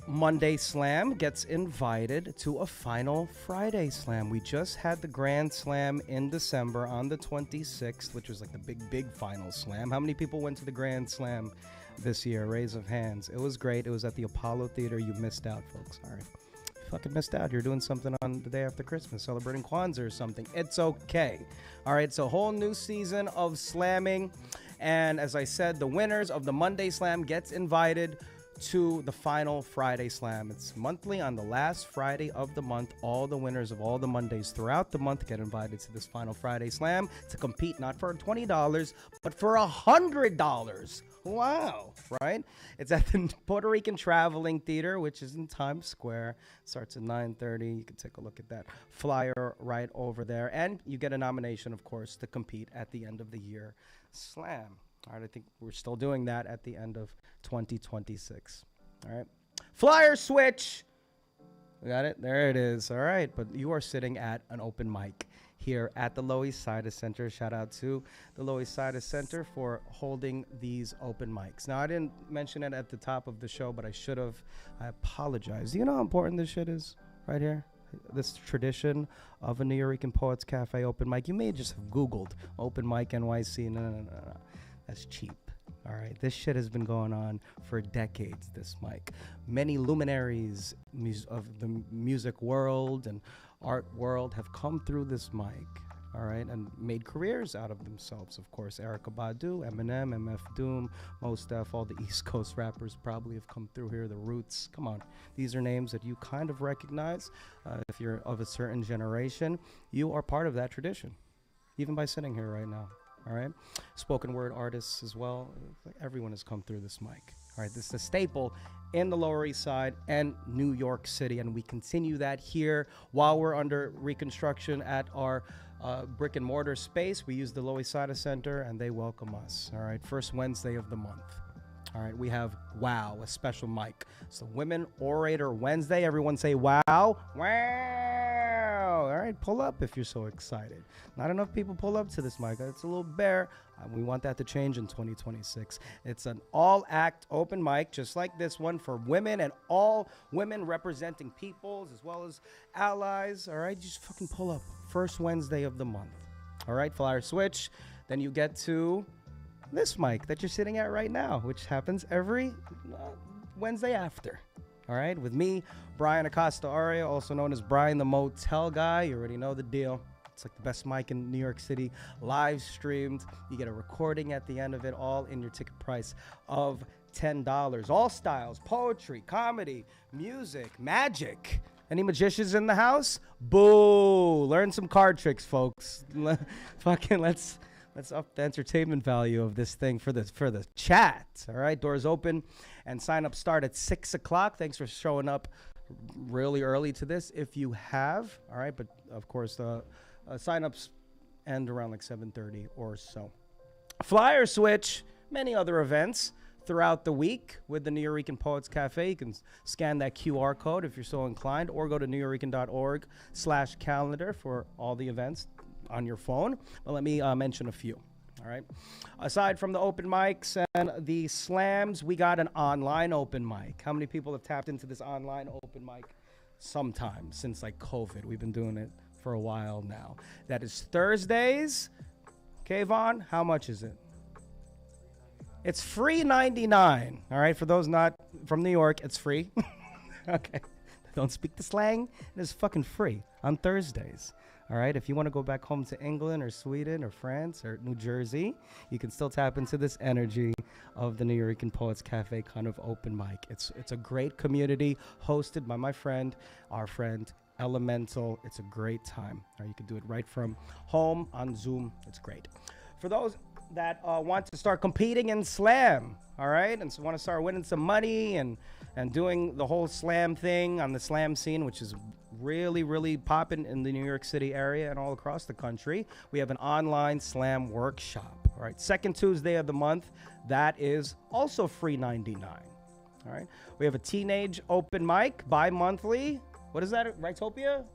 S1: Monday Slam gets invited to a final Friday Slam. We just had the Grand Slam in December on the 26th, which was like the big final slam. How many people went to the Grand Slam this year? Raise of hands. It was great. It was at the Apollo Theater. You missed out, folks. All right. You fucking missed out. You're doing something on the day after Christmas, celebrating Kwanzaa or something. It's okay. All right. It's a whole new season of slamming. And as I said, the winners of the Monday Slam gets invited to the final Friday Slam. It's monthly on the last Friday of the month. All the winners of all the Mondays throughout the month get invited to this final Friday Slam to compete not for $20, but for $100. Wow, right? It's at the Puerto Rican Traveling Theater, which is in Times Square. Starts at 9:30. You can take a look at that flyer right over there. And you get a nomination, of course, to compete at the end of the year Slam. All right, I think we're still doing that at the end of 2026. All right. Flyer switch. We got it. There it is. All right. But you are sitting at an open mic here at the Loisaida Center. Shout out to the Loisaida Center for holding these open mics. Now, I didn't mention it at the top of the show, but I should have. I apologize. Do you know how important this shit is right here? This tradition of a Nuyorican Poets Cafe open mic. You may just have Googled open mic NYC. No. That's cheap. All right, this shit has been going on for decades, this mic. Many luminaries of the music world and art world have come through this mic, all right, and made careers out of themselves. Of course, Erykah Badu, Eminem, MF Doom, Mos Def, all the East Coast rappers probably have come through here. The Roots, come on. These are names that you kind of recognize. If you're of a certain generation, you are part of that tradition, even by sitting here right now. All right, spoken word artists as well. Everyone has come through this mic. All right, this is a staple in the Lower East Side and New York City, and we continue that here while we're under reconstruction at our brick and mortar space. We use the Loisaida Center, and they welcome us. All right, first Wednesday of the month. All right, we have WOW, a special mic. So Women Orator Wednesday. Everyone say wow. Wow. All right, pull up if you're so excited. Not enough people pull up to this mic. It's a little bare. We want that to change in 2026. It's an all-act open mic, just like this one, for women and all women representing peoples as well as allies. All right, just fucking pull up. First Wednesday of the month. All right, flyer switch. Then you get to this mic that you're sitting at right now, which happens every Wednesday after. All right, with me, Brian Acosta Arya, also known as Brian the Motel Guy. You already know the deal. It's like the best mic in New York City, live streamed. You get a recording at the end of it, all in your ticket price of $10. All styles, poetry, comedy, music, magic. Any magicians in the house? Boo! Learn some card tricks, folks. Let's up the entertainment value of this thing for the chat. All right, doors open and sign-ups start at 6 o'clock. Thanks for showing up really early to this if you have. All right, but of course sign-ups end around like 7:30 or so. Flyer switch, many other events throughout the week with the Nuyorican Poets Cafe. You can scan that QR code if you're so inclined, or go to nuyorican.org/calendar for all the events on your phone. But let me mention a few. All right. Aside from the open mics and the slams, we got an online open mic. How many people have tapped into this online open mic sometime since like COVID? We've been doing it for a while now. That is Thursdays. Kavon, how much is it? It's free $99. All right, for those not from New York, it's free. Okay, don't speak the slang. It is fucking free on Thursdays. All right, if you want to go back home to England or Sweden or France or New Jersey, you can still tap into this energy of the Nuyorican Poets Cafe kind of open mic. It's a great community hosted by my friend, our friend Elemental. It's a great time. All right, you can do it right from home on Zoom. It's great. For those that want to start competing in slam, all right, and so want to start winning some money and doing the whole slam thing on the slam scene, which is really, really popping in the New York City area and all across the country, we have an online slam workshop. All right, second Tuesday of the month, that is also free $99. All right, we have a teenage open mic bi-monthly. What is that, Rightopia?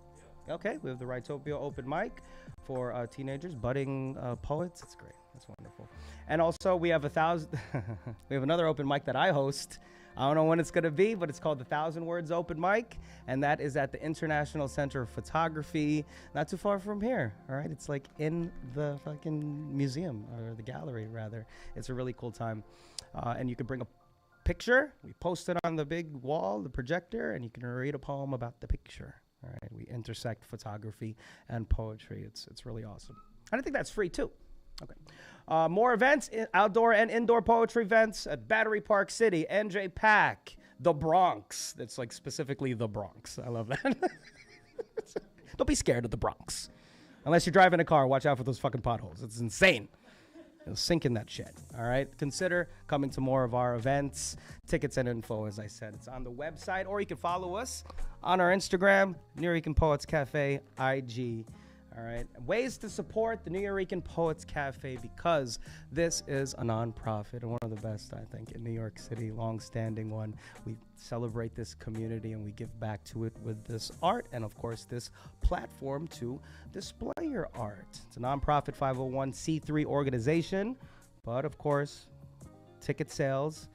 S1: Okay, we have the Rightopia open mic for teenagers, budding poets. It's great. That's wonderful. And also we have we have another open mic that I host. I don't know when it's going to be, but it's called the 1,000 Words Open Mic, and that is at the International Center of Photography, not too far from here. All right, it's like in the fucking museum, or the gallery rather. It's a really cool time, and you can bring a picture. We post it on the big wall, the projector, and you can read a poem about the picture. All right, we intersect photography and poetry. It's really awesome. And I think that's free too. Okay. More events, outdoor and indoor poetry events at Battery Park City, NJ Pack, the Bronx. That's like specifically the Bronx. I love that. Don't be scared of the Bronx. Unless you're driving a car, watch out for those fucking potholes. It's insane. It'll sink in that shit. All right. Consider coming to more of our events. Tickets and info, as I said, it's on the website, or you can follow us on our Instagram, Nuyorican Poets Cafe, IG. All right. Ways to support the Nuyorican Poets Cafe, because this is a nonprofit and one of the best, I think, in New York City, long-standing one. We celebrate this community and we give back to it with this art and, of course, this platform to display your art. It's a nonprofit 501c3 organization, but, of course, ticket sales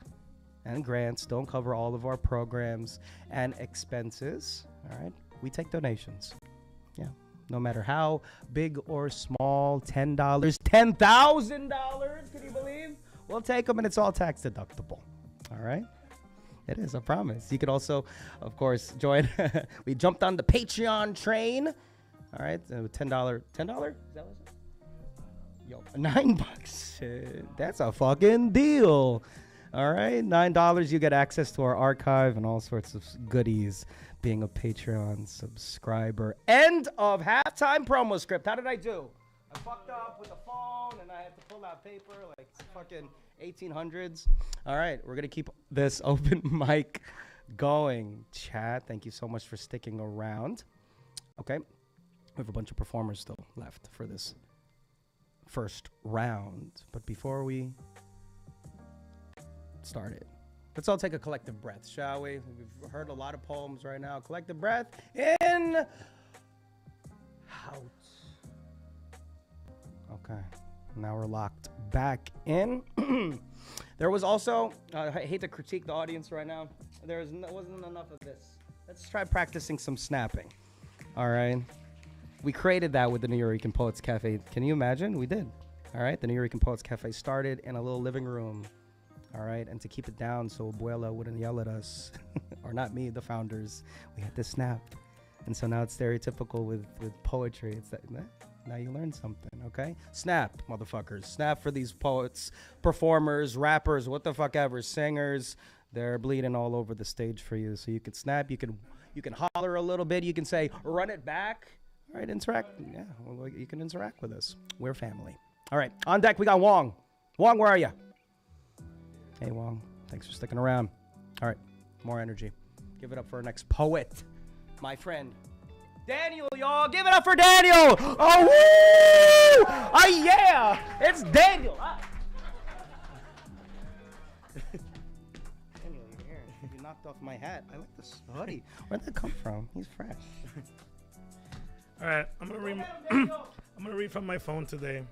S1: and grants don't cover all of our programs and expenses. All right. We take donations. Yeah. No matter how big or small, $10, $10,000, can you believe? We'll take them, and it's all tax deductible. All right? It is, I promise. You could also, of course, join. We jumped on the Patreon train. All right? $10. $10? Is that what it is? Yo, $9. That's a fucking deal. All right? $9, you get access to our archive and all sorts of goodies. Being a Patreon subscriber. End of halftime promo script. How did I do? I fucked up with the phone and I had to pull out paper like fucking 1800s. All right, we're going to keep this open mic going. Chat, thank you so much for sticking around. Okay, we have a bunch of performers still left for this first round. But before we start it, let's all take a collective breath, shall we? We've heard a lot of poems right now. Collective breath. In. Out. Okay. Now we're locked back in. There was also, I hate to critique the audience right now. Wasn't enough of this. Let's try practicing some snapping. All right. We created that with the Nuyorican Poets Cafe. Can you imagine? We did. All right. The Nuyorican Poets Cafe started in a little living room. All right, and to keep it down so Abuela wouldn't yell at us, or not me, the founders, we had to snap. And so now it's stereotypical with poetry. It's that now you learn something, okay? Snap, motherfuckers. Snap for these poets, performers, rappers, what the fuck ever, singers, They're bleeding all over the stage for you. So you can snap, you can holler a little bit, you can say, run it back. All right, interact. Yeah, well, you can interact with us. We're family. All right, on deck we got Wong. Wong, where are you? Hey, Wong. Thanks for sticking around. All right, more energy. Give it up for our next poet, my friend. Daniel, y'all. Give it up for Daniel. Oh, woo! Oh, yeah. It's Daniel. Daniel, you're here. You knocked off my hat. I like this hoodie. Where'd that come from? He's fresh.
S9: All right, I'm gonna read from my phone today.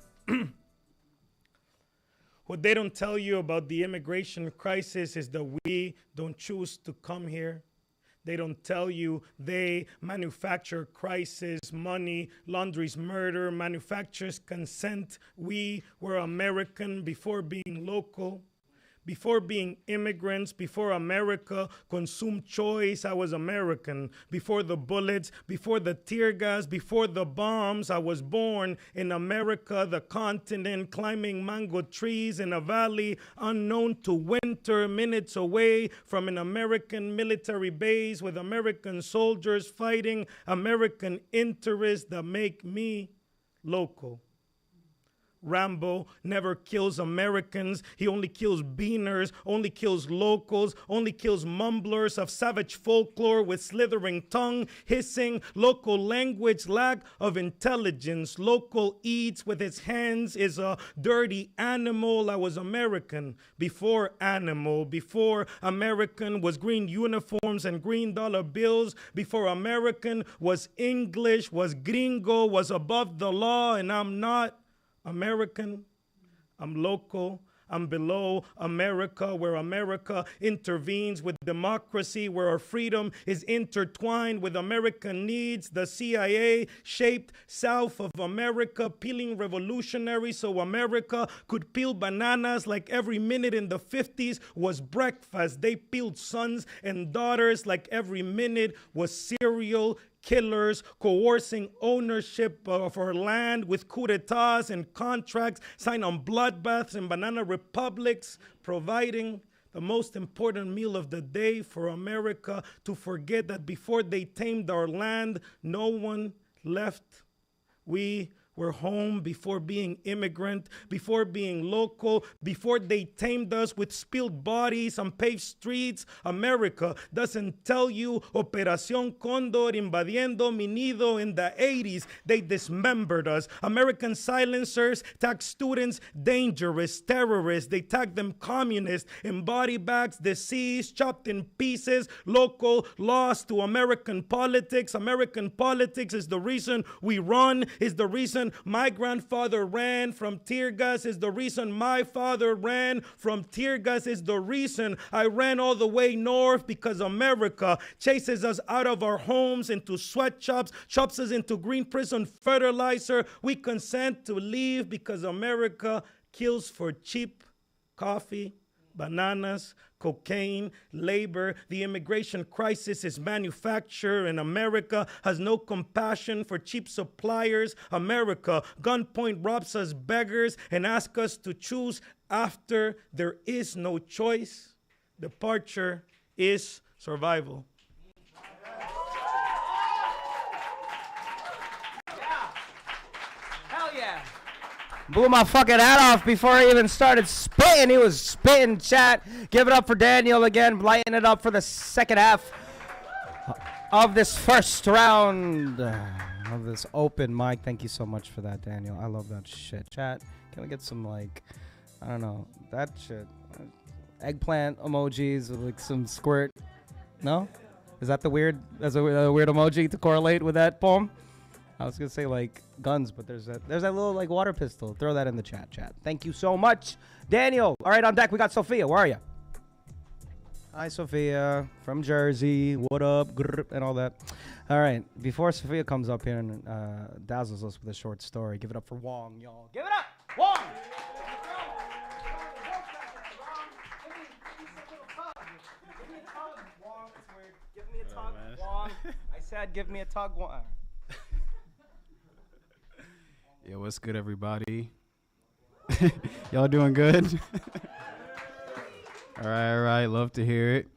S9: What they don't tell you about the immigration crisis is that we don't choose to come here. They don't tell you they manufacture crisis, money, laundries, murder, manufactures consent. We were American before being local. Before being immigrants, before America consumed choice, I was American. Before the bullets, before the tear gas, before the bombs, I was born in America, the continent, climbing mango trees in a valley unknown to winter, minutes away from an American military base with American soldiers fighting American interests that make me local. Rambo never kills Americans. He only kills beaners, only kills locals, only kills mumblers of savage folklore with slithering tongue, hissing, local language, lack of intelligence. Local eats with his hands, is a dirty animal. I was American before animal, before American was green uniforms and green dollar bills, before American was English, was gringo, was above the law, and I'm not American, I'm local, I'm below America, where America intervenes with democracy, where our freedom is intertwined with American needs. The CIA shaped south of America, peeling revolutionary so America could peel bananas like every minute in the 50s was breakfast. They peeled sons and daughters like every minute was cereal. Killers coercing ownership of our land with coup d'etats and contracts signed on bloodbaths and banana republics, providing the most important meal of the day for America to forget that before they tamed our land, no one left. We were home before being immigrant, before being local, before they tamed us with spilled bodies on paved streets. America doesn't tell you Operación Condor invadiendo mi nido in the 80s. They dismembered us. American silencers tag students dangerous, terrorists. They tag them communists in body bags, deceased, chopped in pieces. Local lost to American politics. American politics is the reason we run, is the reason my grandfather ran from tear gas, is the reason my father ran from tear gas, is the reason I ran all the way north, because America chases us out of our homes into sweatshops, chops us into green prison fertilizer. We consent to leave because America kills for cheap coffee, bananas, cocaine, labor. The immigration crisis is manufactured, and America has no compassion for cheap suppliers. America gunpoint robs us beggars and asks us to choose after there is no choice. Departure is survival.
S1: Hell yeah. Blew my fucking hat off before I even started spitting. He was spitting, chat. Give it up for Daniel again. Lighten it up for the second half of this first round of this open mic. Thank you so much for that, Daniel. I love that shit. Chat, can we get some, like, I don't know, that shit. Eggplant emojis with, like, some squirt. No? Is that the weird, that's a weird emoji to correlate with that poem? I was gonna say like guns, but there's that little like water pistol. Throw that in the chat. Thank you so much, Daniel. All right, on deck we got Sophia. Where are you? Hi, Sophia from Jersey. What up? Grr, and all that. All right, before Sophia comes up here and dazzles us with a short story, give it up for Wong, y'all. Give it up, Wong. Give me a tug, Wong. I said, give me a tug, Wong.
S10: Yo, what's good, everybody? Y'all doing good? All right. Love to hear it.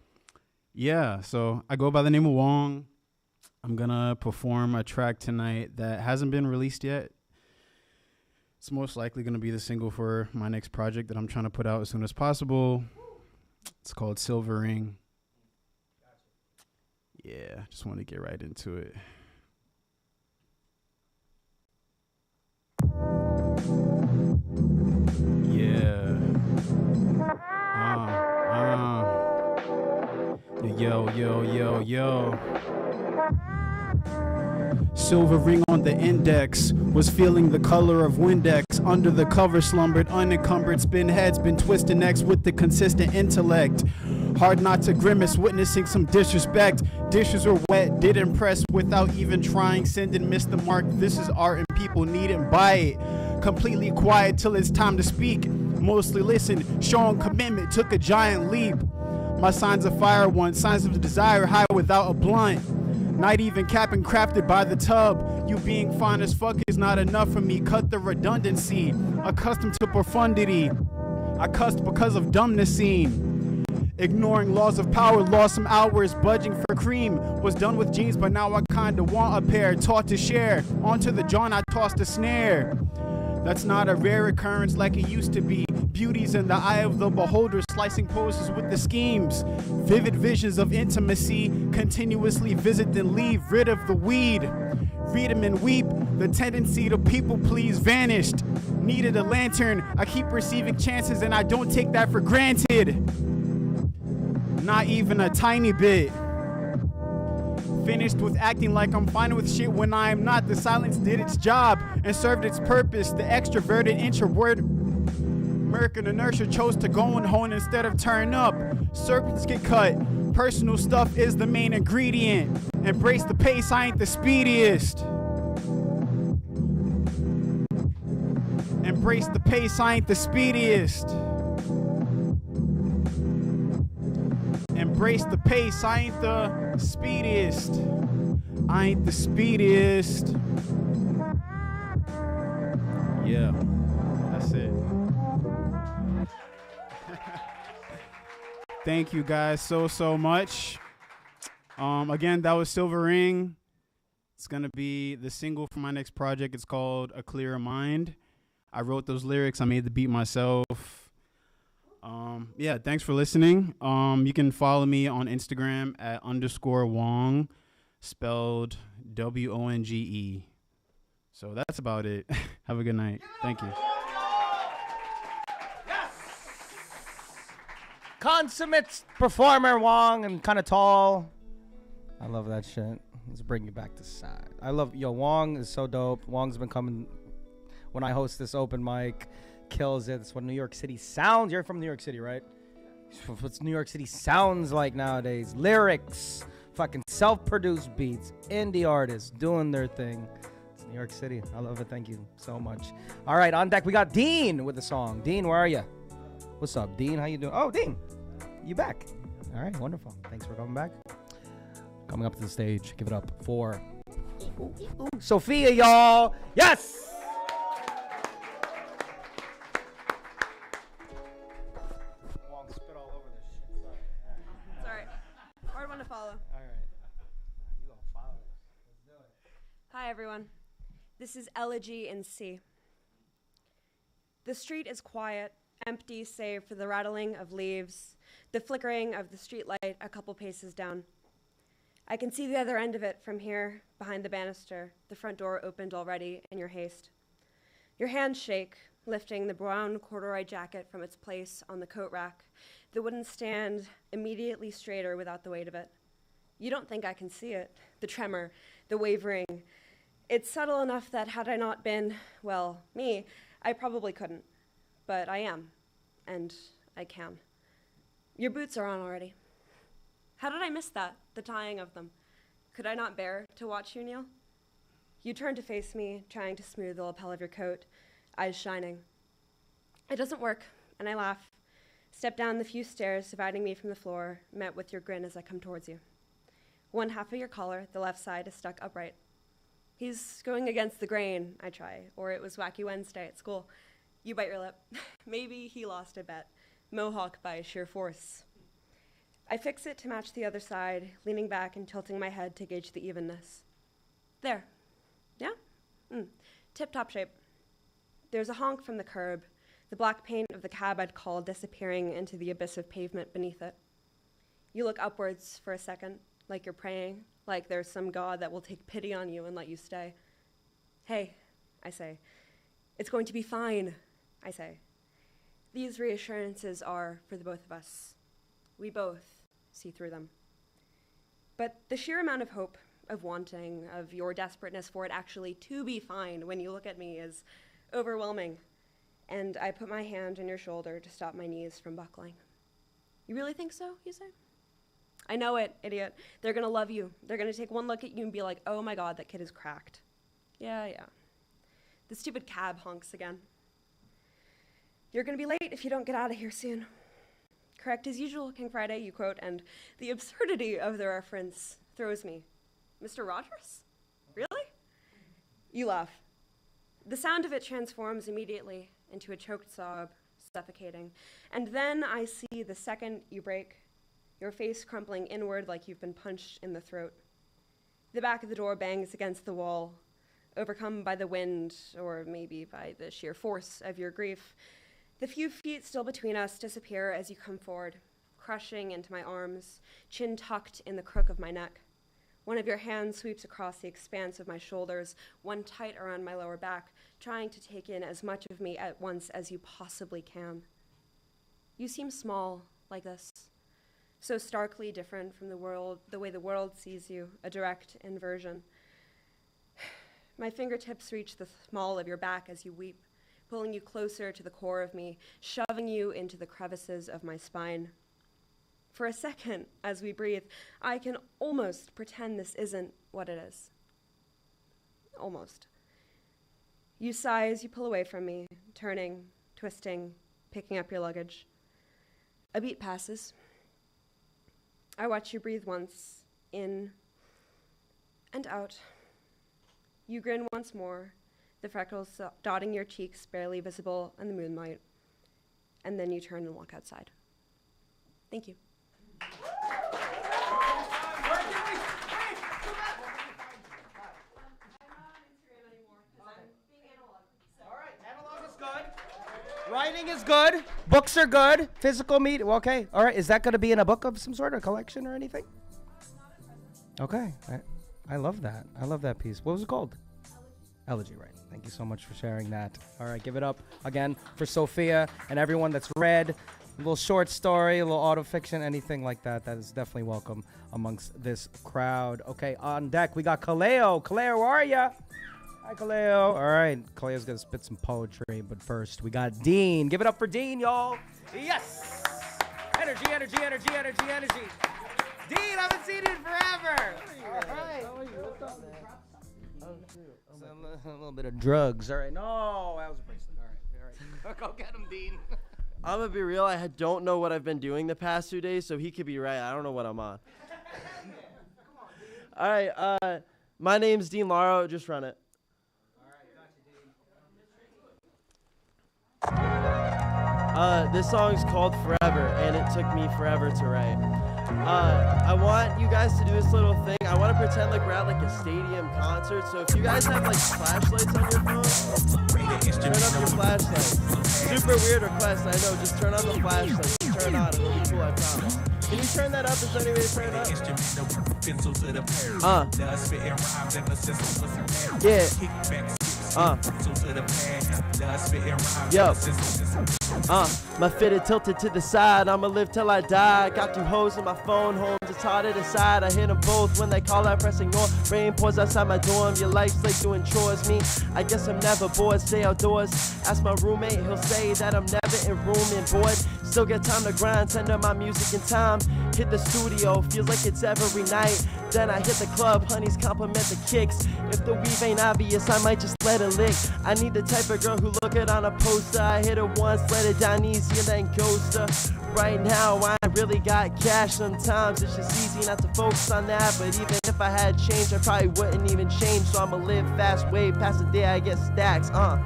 S10: Yeah, so I go by the name of Wonge. I'm going to perform a track tonight that hasn't been released yet. It's most likely going to be the single for my next project that I'm trying to put out as soon as possible. It's called Silver Ring. Yeah, just want to get right into it. Yeah. Yo. Silver ring on the index, was feeling the color of Windex. Under the cover slumbered, unencumbered, spin heads, been twisting necks with the consistent intellect. Hard not to grimace, witnessing some disrespect. Dishes were wet, did impress without even trying. Send and miss the mark, this is art and people need and buy it. Completely quiet till it's time to speak. Mostly listen, showing commitment, took a giant leap. My signs of fire one, signs of desire high without a blunt. Not even capping crafted by the tub. You being fine as fuck is not enough for me. Cut the redundancy. Accustomed to profundity. I cussed because of dumbness seen. Ignoring laws of power, lost some hours. Budging for cream. Was done with jeans, but now I kinda want a pair. Taught to share. Onto the John, I tossed a snare. That's not a rare occurrence like it used to be. Beauty's in the eye of the beholder, slicing poses with the schemes. Vivid visions of intimacy, continuously visit then leave, rid of the weed. Read 'em and weep, the tendency to people please vanished. Needed a lantern, I keep receiving chances and I don't take that for granted. Not even a tiny bit. Finished with acting like I'm fine with shit when I am not. The silence did its job and served its purpose. The extroverted introvert American inertia chose to go and hone instead of turn up. Serpents get cut. Personal stuff is the main ingredient. Embrace the pace, I ain't the speediest. Embrace the pace, I ain't the speediest. Embrace the pace, I ain't the speediest. I ain't the speediest. Yeah, that's it. Thank you guys so much. Again, that was Silver Ring. It's gonna be the single for my next project. It's called A Clearer Mind. I wrote those lyrics. I made the beat myself. Yeah, thanks for listening. You can follow me on Instagram at _Wonge, spelled WONGE. So that's about it. Have a good night. Thank you.
S1: Consummate performer Wonge and kind of tall. I love that shit. Let's bring you back to side. I love Wonge is so dope. Wonge's been coming when I host this open mic. Kills it. That's what New York City sounds. You're from New York City, right? What's New York City sounds like nowadays? Lyrics, fucking self-produced beats, indie artists doing their thing. It's New York City. I love it. Thank you so much. All right, on deck we got Dean with the song. Dean, where are you? What's up, Dean? How you doing? Oh, Dean, you back? All right, wonderful. Thanks for coming back. Coming up to the stage, give it up for Sophia, y'all. Yes. Spit all over this shit.
S11: It's all right. Hard one to follow.
S1: All right. You gonna follow it. Let's do it.
S11: Hi, everyone. This is Elegy in C. The street is quiet, empty save for the rattling of leaves, the flickering of the street light a couple paces down. I can see the other end of it from here, behind the banister, the front door opened already in your haste. Your hands shake, lifting the brown corduroy jacket from its place on the coat rack. The wooden stand immediately straighter without the weight of it. You don't think I can see it, the tremor, the wavering. It's subtle enough that had I not been, well, me, I probably couldn't. But I am, and I can. Your boots are on already. How did I miss that, the tying of them? Could I not bear to watch you kneel? You turn to face me, trying to smooth the lapel of your coat, eyes shining. It doesn't work, and I laugh. Step down the few stairs dividing me from the floor, met with your grin as I come towards you. One half of your collar, the left side, is stuck upright. He's going against the grain, I try, or it was Wacky Wednesday at school. You bite your lip. Maybe he lost a bet. mohawk by sheer force. I fix it to match the other side, leaning back and tilting my head to gauge the evenness. There. Yeah? Tip-top shape. There's a honk from the curb, the black paint of the cab I'd called disappearing into the abyss of pavement beneath it. You look upwards for a second, like you're praying, like there's some god that will take pity on you and let you stay. Hey, I say. It's going to be fine, I say. These reassurances are for the both of us. We both see through them. But the sheer amount of hope, of wanting, of your desperateness for it actually to be fine when you look at me is overwhelming. And I put my hand on your shoulder to stop my knees from buckling. You really think so, you say? I know it, idiot. They're gonna love you. They're gonna take one look at you and be like, oh my God, that kid is cracked. Yeah. The stupid cab honks again. You're gonna be late if you don't get out of here soon. Correct as usual, King Friday, you quote, and the absurdity of the reference throws me. Mr. Rogers? Really? You laugh. The sound of it transforms immediately into a choked sob, suffocating. And then I see the second you break, your face crumpling inward like you've been punched in the throat. The back of the door bangs against the wall, overcome by the wind, or maybe by the sheer force of your grief. The few feet still between us disappear as you come forward, crushing into my arms, chin tucked in the crook of my neck. One of your hands sweeps across the expanse of my shoulders, one tight around my lower back, trying to take in as much of me at once as you possibly can. You seem small like this, so starkly different from the way the world sees you, a direct inversion. My fingertips reach the small of your back as you weep, pulling you closer to the core of me, shoving you into the crevices of my spine. For a second, as we breathe, I can almost pretend this isn't what it is. Almost. You sigh as you pull away from me, turning, twisting, picking up your luggage. A beat passes. I watch you breathe once, in and out. You grin once more, the freckles dotting your cheeks barely visible in the moonlight, and then you turn and walk outside. Thank you.
S1: Writing is good. Books are good. Physical media. Okay. All right. Is that going to be in a book of some sort, or collection or anything? Okay. I love that. I love that piece. What was it called? Elegy, right. Thank you so much for sharing that. All right. Give it up again for Sophia and everyone that's read a little short story, a little autofiction, anything like that. That is definitely welcome amongst this crowd. Okay. On deck, we got Kaleo. Kaleo, where are ya? Hi, Kaleo. All right, Kaleo's going to spit some poetry, but first, we got Dean. Give it up for Dean, y'all. Yes! Energy. Dean, I haven't seen you in forever. All right. How are you? What's up, man? Oh, shoot. A little bit of drugs. All right. No, that was a bracelet. All right. Go get him, Dean.
S12: I'm going to be real. I don't know what I've been doing the past 2 days, so he could be right. I don't know what I'm on. All right. My name's Dean Laro. Just run it. This song's called Forever, and it took me forever to write. I want you guys to do this little thing. I want to pretend like we're at like a stadium concert. So if you guys have like flashlights on your phone, turn up your flashlights. Super weird request, I know. Just turn on the flashlights. Just turn on. It'll be cool, I promise. Can you turn that up? Is there any way to turn it up? Yo. My fitted tilted to the side. I'ma live till I die. Got two hoes in my phone. Home just hard to decide. I hit them both when they call. I press ignore. Rain pours outside my dorm. Your life's like doing chores. Me, I guess I'm never bored. Stay outdoors. Ask my roommate. He'll say that I'm never in room and bored. Still get time to grind. Send her my music in time. Hit the studio. Feels like it's every night. Then I hit the club. Honeys compliment the kicks. If the weave ain't obvious, I might just let her lick. I need the type of girl who look it on a poster. I hit her once, let it down easy and then ghost her. right now. I ain't really got cash. Sometimes it's just easy not to focus on that. But even if I had change, I probably wouldn't even change. So I'ma live fast, way past the day I get stacks. How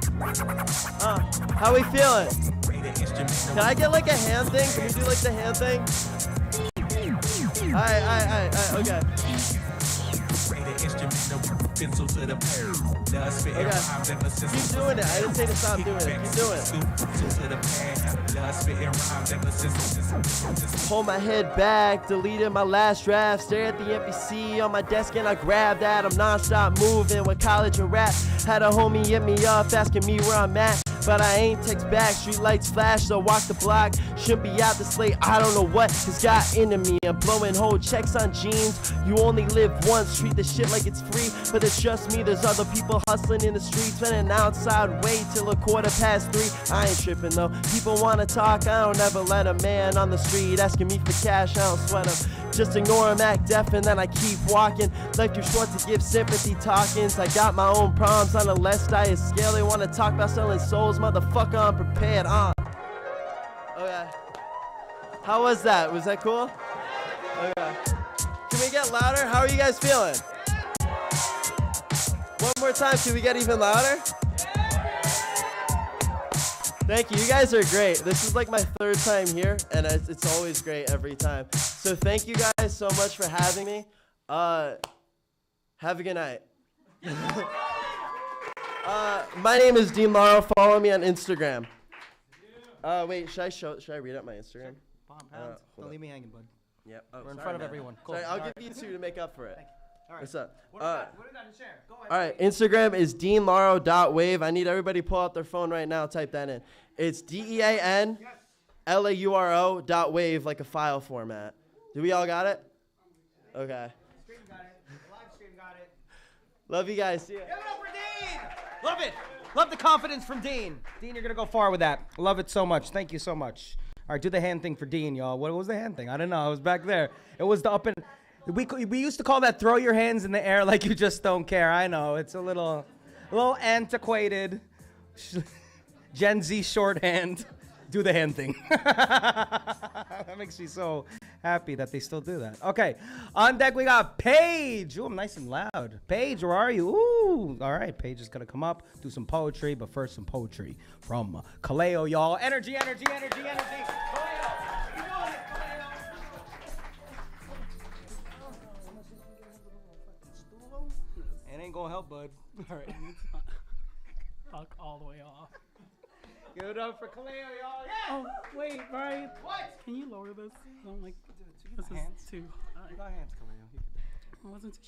S12: we feeling? Can I get like a hand thing? Can we do like the hand thing? Alright, okay. Okay. Keep doing it. I didn't say to stop doing it. Keep doing it. Hold my head back, deleted my last draft. Stare at the NPC on my desk and I grab that. I'm non-stop moving with college and rap. Had a homie hit me up asking me where I'm at, but I ain't text back. Street lights flash, so walk the block. Should be out the slate, I don't know what has got into me. I'm blowing whole checks on jeans. You only live once, treat the shit like it's free. But it's just me, there's other people hustling in the streets. Spending outside wait till 3:15. I ain't tripping though. People wanna talk, I don't ever let a man on the street asking me for cash, I don't sweat them. Just ignore him, act deaf, and then I keep walking. Life too short to give sympathy talkings. I got my own problems on a less diet scale. They wanna talk about selling souls, motherfucker, I'm prepared. Okay. How was that? Was that cool? Okay. Can we get louder? How are you guys feeling? One more time, can we get even louder? Thank you. You guys are great. This is like my third time here, and it's always great every time. So thank you guys so much for having me. Have a good night. My name is Dean Lauro. Follow me on Instagram. Wait, should I read out my Instagram?
S1: Don't leave me hanging, bud.
S12: Yep.
S1: We're in front of everyone. Cool.
S12: Sorry, I'll give you 2 to make up for it.
S1: All right.
S12: What's up?
S1: What do we got to share? Go ahead.
S12: All right, Instagram is deanlauro.wave. I need everybody to pull out their phone right now. Type that in. It's DEANLAURO.wave, like a file format. Do we all got it? Okay.
S1: Stream got it. Live stream got it.
S12: Love you guys. See ya.
S1: Give it up for Dean. Love it. Love the confidence from Dean. Dean, you're going to go far with that. Love it so much. Thank you so much. All right, do the hand thing for Dean, y'all. What was the hand thing? I don't know. I was back there. It was the up and... We used to call that throw your hands in the air like you just don't care. I know. It's a little antiquated. Gen Z shorthand. Do the hand thing. That makes me so happy that they still do that. Okay. On deck, we got Paige. Ooh, I'm nice and loud. Paige, where are you? Ooh. All right. Paige is going to come up, do some poetry, but first some poetry from Kaleo, y'all. Energy, energy, energy, energy. Kaleo. You doing it, Kaleo. It ain't gonna help, bud.
S13: All right. Fuck all the way off.
S1: Give it up for Claye, y'all. Yeah.
S13: Oh, wait, Brian.
S1: What?
S13: Can you lower this? I'm like,
S1: this is
S13: hands too.
S1: You got hands, Kaleo.
S13: I wasn't too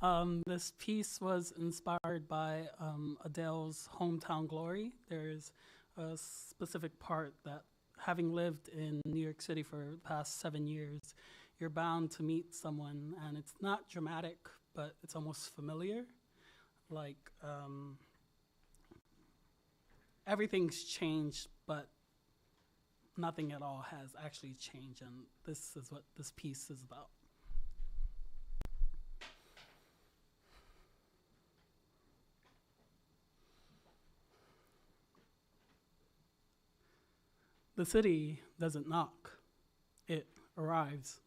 S13: sure. This piece was inspired by Adele's Hometown Glory. There's a specific part that, having lived in New York City for the past 7 years, you're bound to meet someone, and it's not dramatic, but it's almost familiar. Like, everything's changed, but nothing at all has actually changed, and this is what this piece is about. The city doesn't knock, it arrives.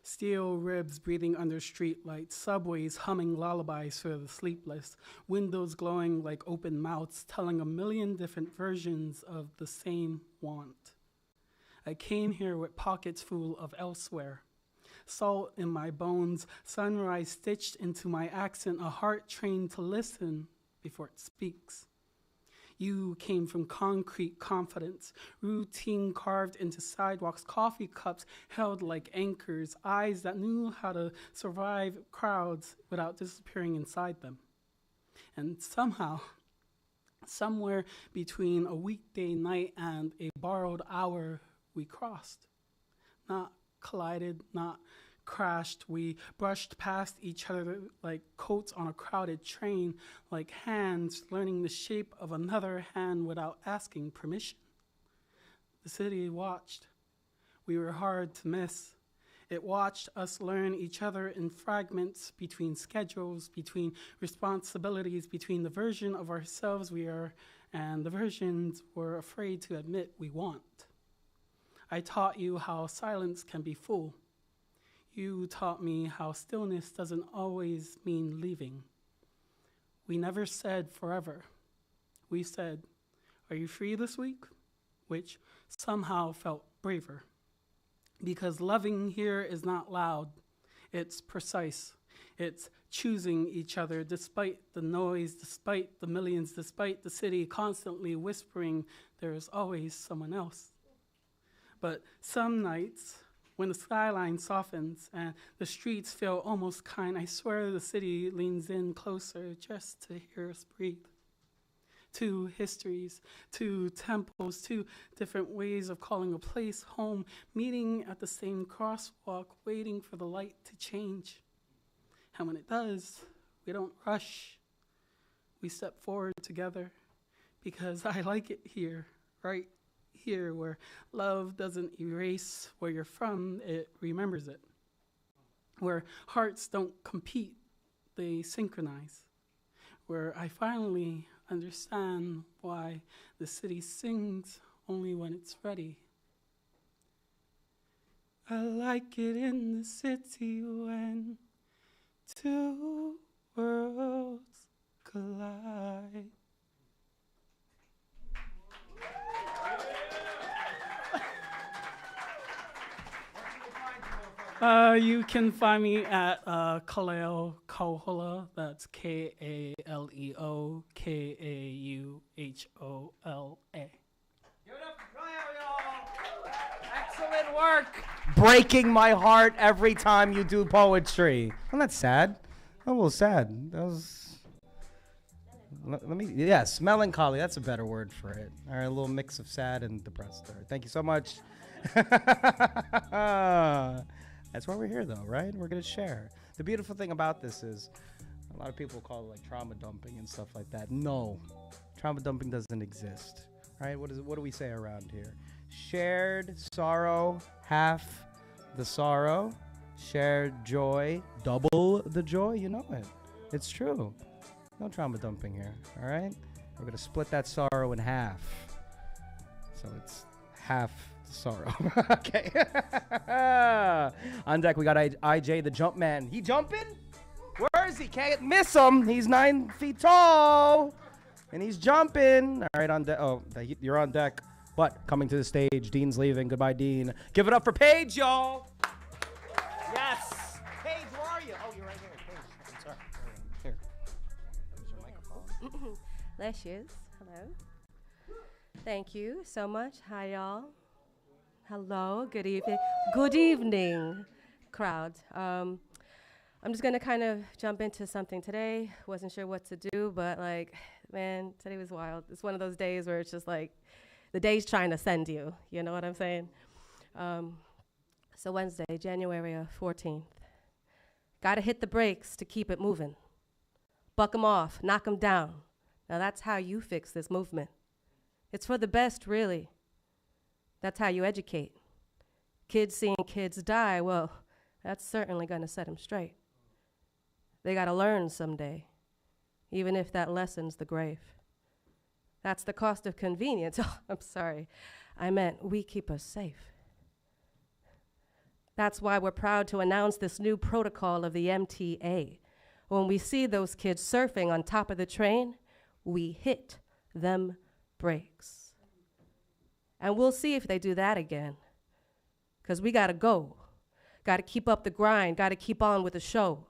S13: Steel ribs breathing under streetlights, subways humming lullabies for the sleepless, windows glowing like open mouths, telling a million different versions of the same want. I came here with pockets full of elsewhere. Salt in my bones, sunrise stitched into my accent, a heart trained to listen before it speaks. You came from concrete confidence, routine carved into sidewalks, coffee cups held like anchors, eyes that knew how to survive crowds without disappearing inside them. And somehow, somewhere between a weekday night and a borrowed hour, we crossed. Not collided, not crashed. We brushed past each other like coats on a crowded train, like hands learning the shape of another hand without asking permission. The city watched. We were hard to miss. It watched us learn each other in fragments between schedules, between responsibilities, between the version of ourselves we are and the versions we're afraid to admit we want. I taught you how silence can be full. You taught me how stillness doesn't always mean leaving. We never said forever. We said, "Are you free this week?" Which somehow felt braver. Because loving here is not loud. It's precise. It's choosing each other despite the noise, despite the millions, despite the city constantly whispering there is always someone else. But some nights, when the skyline softens and the streets feel almost kind, I swear the city leans in closer just to hear us breathe. Two histories, two temples, two different ways of calling a place home, meeting at the same crosswalk, waiting for the light to change. And when it does, we don't rush. We step forward together because I like it here, right here, where love doesn't erase where you're from, it remembers it. Where hearts don't compete, they synchronize. Where I finally understand why the city sings only when it's ready. I like it in the city when two worlds collide. You can find me at Kaleo Kauhola. That's KaleoKauhola.
S1: Give it up for Claye, y'all. Excellent work. Breaking my heart every time you do poetry. I'm not sad. I'm a little sad. That was. Yes, melancholy. That's a better word for it. All right, a little mix of sad and depressed there. Thank you so much. That's why we're here, though, right? We're going to share. The beautiful thing about this is a lot of people call it like trauma dumping and stuff like that. No, trauma dumping doesn't exist, right? What do we say around here? Shared sorrow, half the sorrow. Shared joy, double the joy. You know it. It's true. No trauma dumping here, all right? We're going to split that sorrow in half. So it's half sorrow. Okay. On deck, we got IJ, the Jumpman. He jumping? Where is he? Can't miss him. He's 9 feet tall. And he's jumping. All right, on deck. Oh, you're on deck. But coming to the stage, Dean's leaving. Goodbye, Dean. Give it up for Paige, y'all. Yes. Paige, where are you? Oh, you're right here. Paige. I'm sorry. Here. There's your microphone.
S14: There she is. Hello. Thank you so much. Hi, y'all. Hello, good evening. Good evening, crowd. I'm just gonna kind of jump into something today. Wasn't sure what to do, but like, man, today was wild. It's one of those days where it's just like, the day's trying to send you. You know what I'm saying? So Wednesday, January 14th. Gotta hit the brakes to keep it moving. Buck 'em off, knock 'em down. Now that's how you fix this movement. It's for the best, really. That's how you educate. Kids seeing kids die, well, that's certainly going to set them straight. They got to learn someday, even if that lessens the grave. That's the cost of convenience. Oh, I'm sorry. I meant we keep us safe. That's why we're proud to announce this new protocol of the MTA. When we see those kids surfing on top of the train, we hit them brakes. And we'll see if they do that again. Because we got to go. Got to keep up the grind. Got to keep on with the show.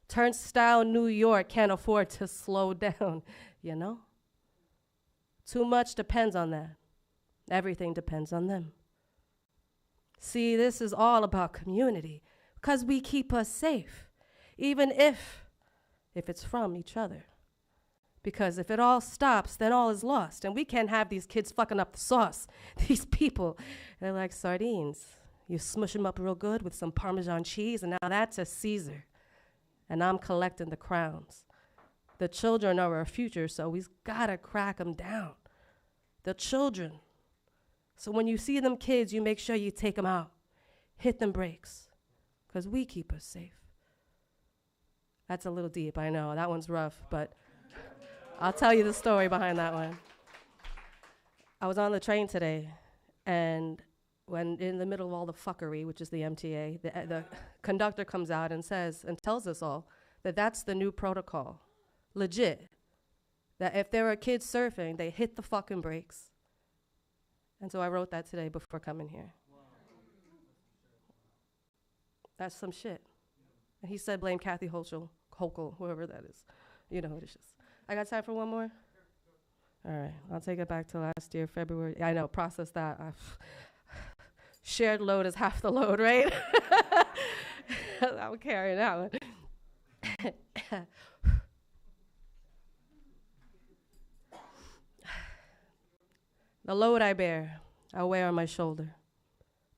S14: Turnstile New York can't afford to slow down, you know? Too much depends on that. Everything depends on them. See, this is all about community. Because we keep us safe. Even if it's from each other. Because if it all stops, then all is lost. And we can't have these kids fucking up the sauce. These people, they're like sardines. You smush them up real good with some Parmesan cheese, and now that's a Caesar. And I'm collecting the crowns. The children are our future, so we've got to crack them down. The children. So when you see them kids, you make sure you take them out. Hit them brakes. Because we keep us safe. That's a little deep, I know. That one's rough, but I'll tell you the story behind that one. I was on the train today, and when in the middle of all the fuckery, which is the MTA, the conductor comes out and says and tells us all that that's the new protocol, legit. That if there are kids surfing, they hit the fucking brakes. And so I wrote that today before coming here. That's some shit. And he said blame Kathy Hochul, whoever that is. You know, it's just. I got time for one more? All right, I'll take it back to last year, February. I know, process that. Shared load is half the load, right? I'm carrying that one. The load I bear, I wear on my shoulder,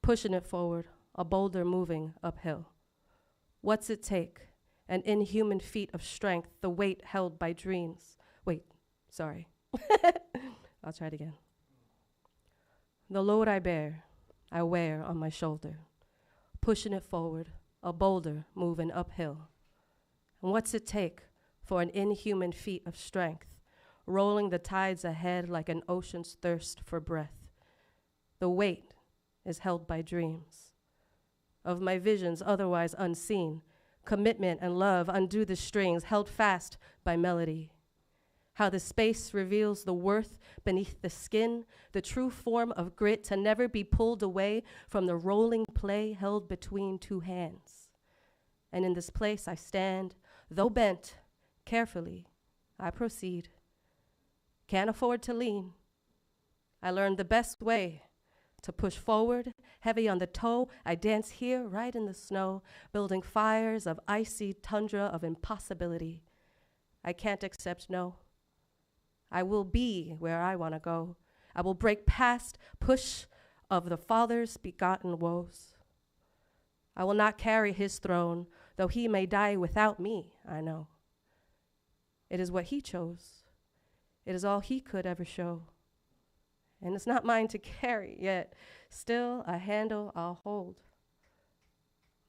S14: pushing it forward, a boulder moving uphill. What's it take? An inhuman feat of strength, the weight held by dreams. Wait, sorry. I'll try it again. The load I bear, I wear on my shoulder, pushing it forward, a boulder moving uphill. And what's it take for an inhuman feat of strength, rolling the tides ahead like an ocean's thirst for breath? The weight is held by dreams. Of my visions otherwise unseen, commitment and love undo the strings held fast by melody. How the space reveals the worth beneath the skin, the true form of grit to never be pulled away from the rolling play held between two hands. And in this place I stand, though bent, carefully, I proceed. Can't afford to lean. I learned the best way to push forward, heavy on the toe. I dance here right in the snow, building fires of icy tundra of impossibility. I can't accept no. I will be where I want to go. I will break past push of the Father's begotten woes. I will not carry his throne, though he may die without me, I know. It is what he chose. It is all he could ever show. And it's not mine to carry, yet still a handle I'll hold.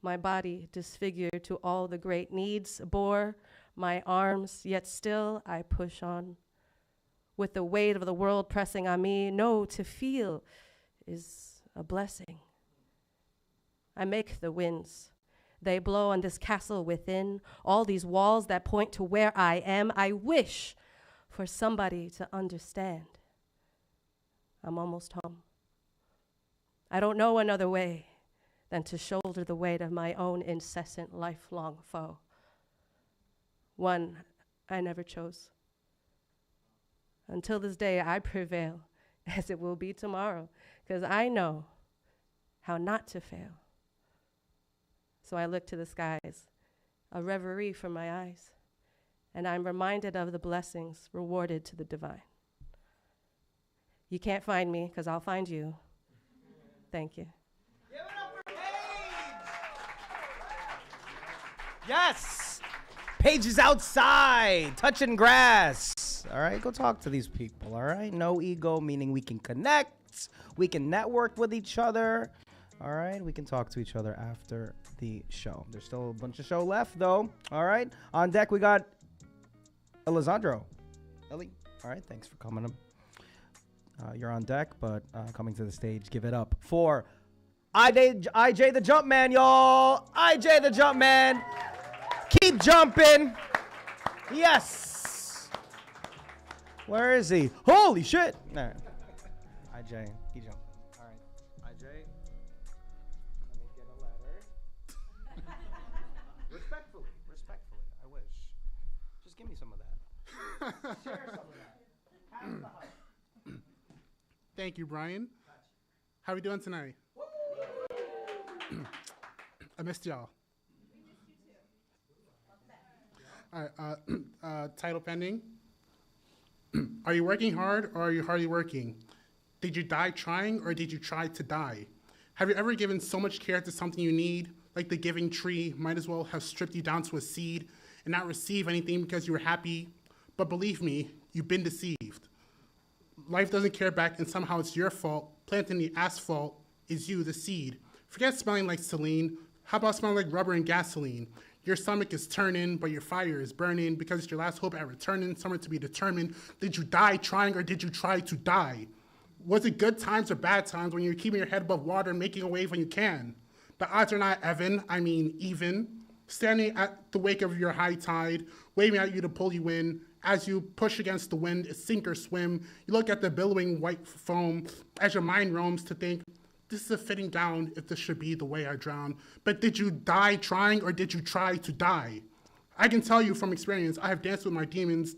S14: My body disfigured to all the great needs bore my arms, yet still I push on. With the weight of the world pressing on me, no, to feel is a blessing. I make the winds. They blow on this castle within, all these walls that point to where I am. I wish for somebody to understand. I'm almost home. I don't know another way than to shoulder the weight of my own incessant, lifelong foe. One I never chose. Until this day, I prevail, as it will be tomorrow, because I know how not to fail. So I look to the skies, a reverie from my eyes, and I'm reminded of the blessings rewarded to the divine. You can't find me, because I'll find you. Thank you.
S1: Give it up for Paige! Yes! Paige is outside, touching grass. All right, go talk to these people, all right? No ego, meaning we can connect, we can network with each other, all right? We can talk to each other after the show. There's still a bunch of show left, though, all right? On deck, we got Alessandro. Ellie, all right, thanks for coming. You're on deck, but coming to the stage, give it up for IJ the Jumpman, y'all. IJ the Jumpman. Keep jumping. Yes. Where is he? Holy shit. All right. IJ, he jumped. All right. IJ, let me get a letter. Respectfully, I wish. Just give me some of that. Share some of that. Have the hype.
S15: Thank you, Brian. How are we doing tonight? I missed y'all. All right, title pending. Are you working hard or are you hardly working? Did you die trying or did you try to die? Have you ever given so much care to something you need, like the giving tree might as well have stripped you down to a seed and not receive anything because you were happy? But believe me, you've been deceived. Life doesn't care back and somehow it's your fault. Planting the asphalt is you, the seed. Forget smelling like Celine. How about smelling like rubber and gasoline? Your stomach is turning, but your fire is burning because it's your last hope at returning, somewhere to be determined. Did you die trying or did you try to die? Was it good times or bad times when you're keeping your head above water and making a wave when you can? The odds are not even. Standing at the wake of your high tide, waving at you to pull you in. As you push against the wind, sink or swim. You look at the billowing white foam as your mind roams to think, this is a fitting gown if this should be the way I drown. But did you die trying or did you try to die? I can tell you from experience, I have danced with my demons.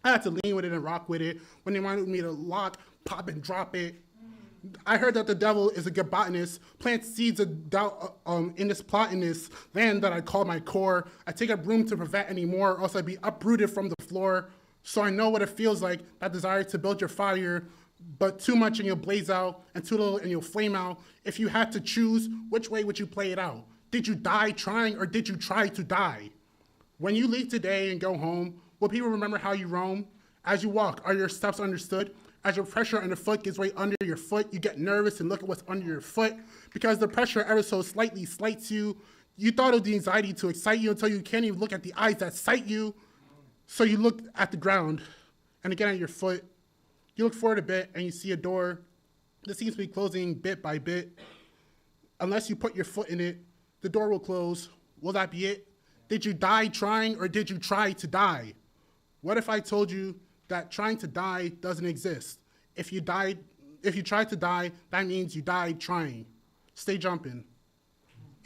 S15: I had to lean with it and rock with it when they wanted me to lock, pop, and drop it. I heard that the devil is a good botanist, plants seeds of doubt in this plot in this land that I call my core. I take up room to prevent any more, or else I'd be uprooted from the floor. So I know what it feels like, that desire to build your fire, but too much and you'll blaze out, and too little and you'll flame out. If you had to choose, which way would you play it out? Did you die trying or did you try to die? When you leave today and go home, will people remember how you roam? As you walk, are your steps understood? As your pressure underfoot gives way under your foot, you get nervous and look at what's under your foot because the pressure ever so slightly slights you. You thought of the anxiety to excite you until you can't even look at the eyes that sight you. So you look at the ground and again at your foot. You look forward a bit and you see a door that seems to be closing bit by bit. Unless you put your foot in it, the door will close. Will that be it? Did you die trying or did you try to die? What if I told you that trying to die doesn't exist? If you tried to die, that means you died trying. Stay jumping.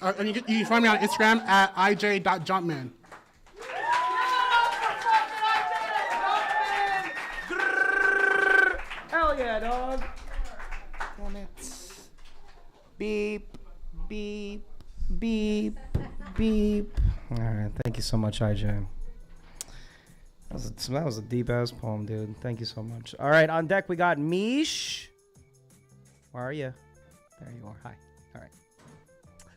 S15: And you can find me on Instagram at ij.jumpman.
S1: Hell yeah, dog. Damn it. Beep, beep, beep, beep. All right, thank you so much, IJ. That was a deep-ass poem, dude. Thank you so much. All right, on deck we got Mich. Where are you? There you are. Hi. All right.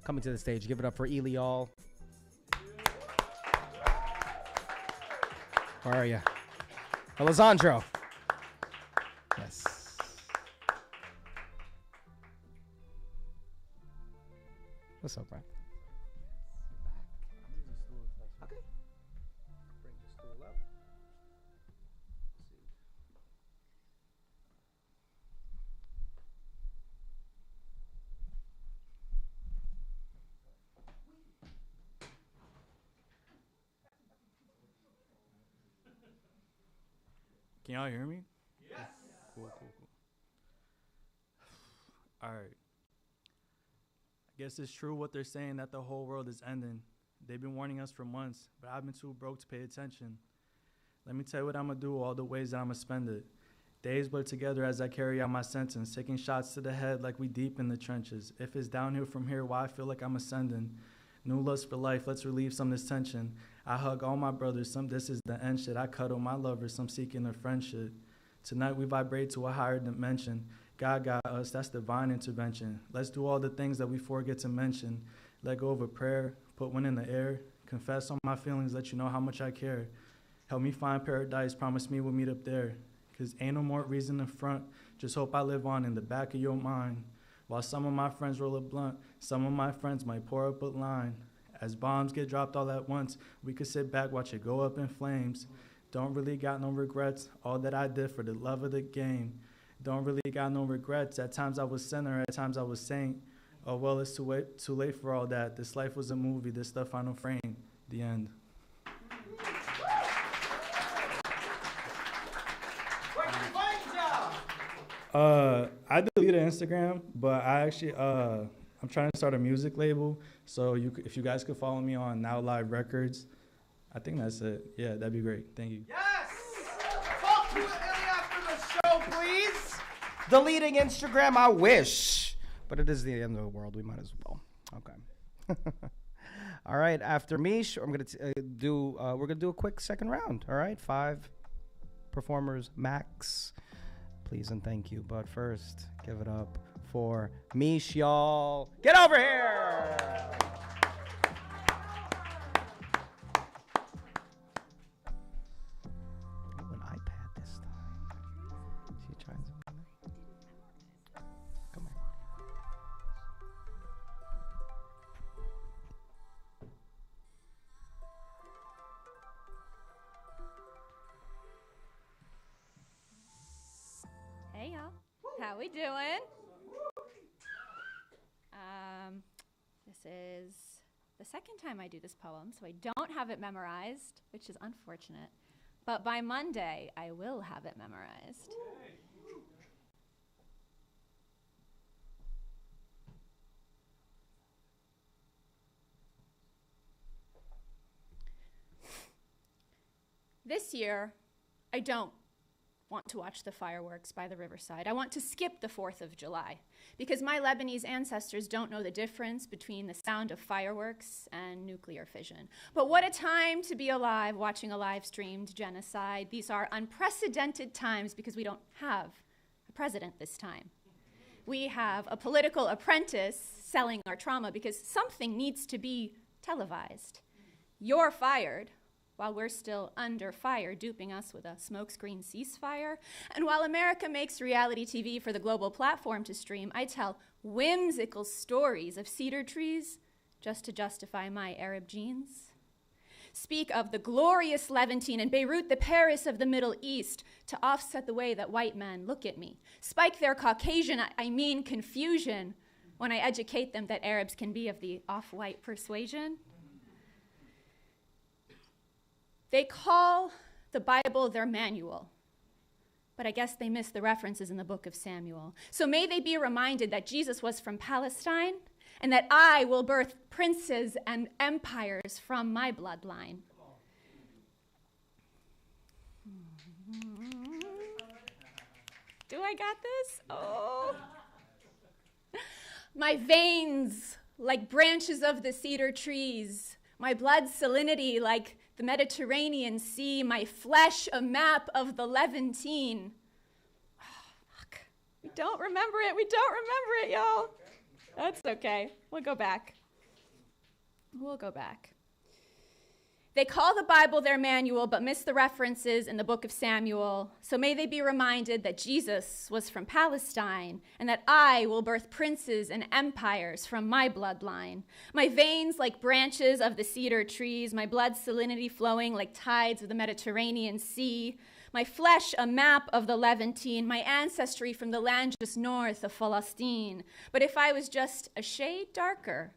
S1: Coming to the stage. Give it up for Eliol. Where are you? Alessandro. Yes. What's up, Brian? Okay. Bring the stool up.
S16: Can y'all hear me?
S1: Yes.
S16: Cool. All right. I guess it's true what they're saying that the whole world is ending. They've been warning us for months, but I've been too broke to pay attention. Let me tell you what I'm gonna do, all the ways that I'm gonna spend it. Days blur together as I carry out my sentence, taking shots to the head like we deep in the trenches. If it's downhill from here, why I feel like I'm ascending. New lust for life, let's relieve some of this tension. I hug all my brothers, some this is the end shit. I cuddle my lovers, some seeking a friendship. Tonight we vibrate to a higher dimension. God got us, that's divine intervention. Let's do all the things that we forget to mention. Let go of a prayer, put one in the air. Confess all my feelings, let you know how much I care. Help me find paradise, promise me we'll meet up there. Cause ain't no more reason to front, just hope I live on in the back of your mind. While some of my friends roll a blunt, some of my friends might pour up a line. As bombs get dropped all at once, we could sit back, watch it go up in flames. Don't really got no regrets, all that I did for the love of the game. Don't really got no regrets, at times I was sinner, at times I was saint. Oh well, it's too late for all that. This life was a movie, this the final frame, the end. I deleted Instagram, but I actually I'm trying to start a music label. So if you guys could follow me on Now Live Records, I think that's it. Yeah, that'd be great. Thank you.
S1: Yes! Talk to Ilya after the show, please. Deleting Instagram, I wish. But it is the end of the world. We might as well. Okay. All right. After Mich, we're gonna do a quick second round. All right. 5 performers max. Please and thank you. But first, give it up for Mich, y'all. Get over here. Ooh, an iPad this time. She trying something. Come here.
S17: Hey y'all, how we
S2: doing? This is the second time I do this poem, so I don't have it memorized, which is unfortunate. But by Monday, I will have it memorized. This year, I don't want to watch the fireworks by the riverside. I want to skip the 4th of July because my Lebanese ancestors don't know the difference between the sound of fireworks and nuclear fission. But what a time to be alive watching a live-streamed genocide. These are unprecedented times because we don't have a president this time. We have a political apprentice selling our trauma because something needs to be televised. You're fired while we're still under fire, duping us with a smokescreen ceasefire. And while America makes reality TV for the global platform to stream, I tell whimsical stories of cedar trees just to justify my Arab genes. Speak of the glorious Levantine and Beirut, the Paris of the Middle East, to offset the way that white men look at me. Spike their Caucasian, I mean confusion, when I educate them that Arabs can be of the off-white persuasion. They call the Bible their manual, but I guess they miss the references in the book of Samuel. So may they be reminded that Jesus was from Palestine and that I will birth princes and empires from my bloodline. Do I got this? Oh. My veins like branches of the cedar trees, my blood salinity like the Mediterranean Sea, my flesh a map of the Levantine. Oh, fuck. We don't remember it, y'all. That's okay. We'll go back. They call the Bible their manual, but miss the references in the book of Samuel. So may they be reminded that Jesus was from Palestine and that I will birth princes and empires from my bloodline. My veins like branches of the cedar trees, my blood salinity flowing like tides of the Mediterranean Sea, my flesh a map of the Levantine, my ancestry from the land just north of Palestine. But if I was just a shade darker,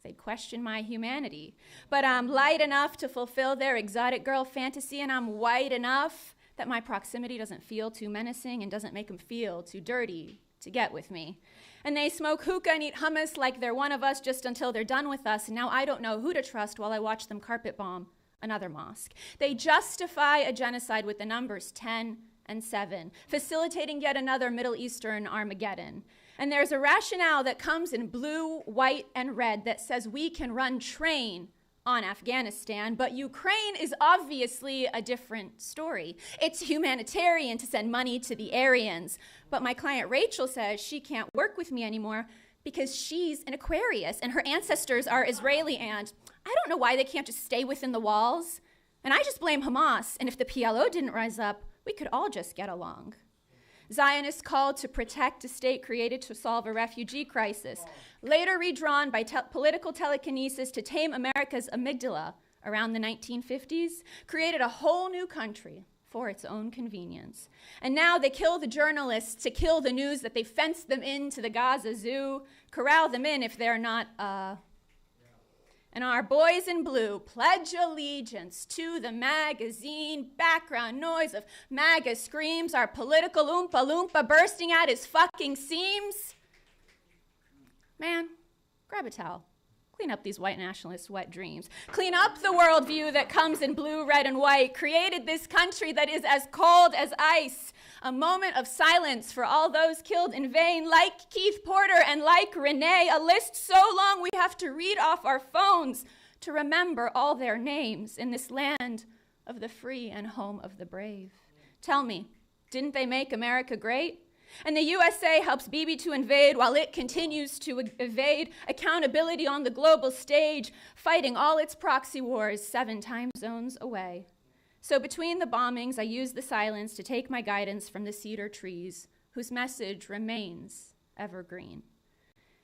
S2: they'd question my humanity. But I'm light enough to fulfill their exotic girl fantasy, and I'm white enough that my proximity doesn't feel too menacing and doesn't make them feel too dirty to get with me. And they smoke hookah and eat hummus like they're one of us just until they're done with us, and now I don't know who to trust while I watch them carpet bomb another mosque. They justify a genocide with the numbers 10 and 7, facilitating yet another Middle Eastern Armageddon. And there's a rationale that comes in blue, white, and red that says we can run train on Afghanistan, but Ukraine is obviously a different story. It's humanitarian to send money to the Aryans, but my client Rachel says she can't work with me anymore because she's an Aquarius and her ancestors are Israeli, and I don't know why they can't just stay within the walls. And I just blame Hamas, and if the PLO didn't rise up, we could all just get along. Zionists called to protect a state created to solve a refugee crisis, later redrawn by political telekinesis to tame America's amygdala around the 1950s, created a whole new country for its own convenience. And now they kill the journalists to kill the news that they fenced them into the Gaza zoo, corral them in if they're not, And our boys in blue pledge allegiance to the magazine. Background noise of MAGA screams. Our political Oompa Loompa bursting at his fucking seams. Man, grab a towel. Clean up these white nationalists' wet dreams. Clean up the worldview that comes in blue, red, and white. Created this country that is as cold as ice. A moment of silence for all those killed in vain, like Keith Porter and like Renee. A list so long we have to read off our phones to remember all their names in this land of the free and home of the brave. Tell me, didn't they make America great? And the USA helps Bibi to invade while it continues to evade accountability on the global stage, fighting all its proxy wars 7 time zones away. So between the bombings, I use the silence to take my guidance from the cedar trees, whose message remains evergreen.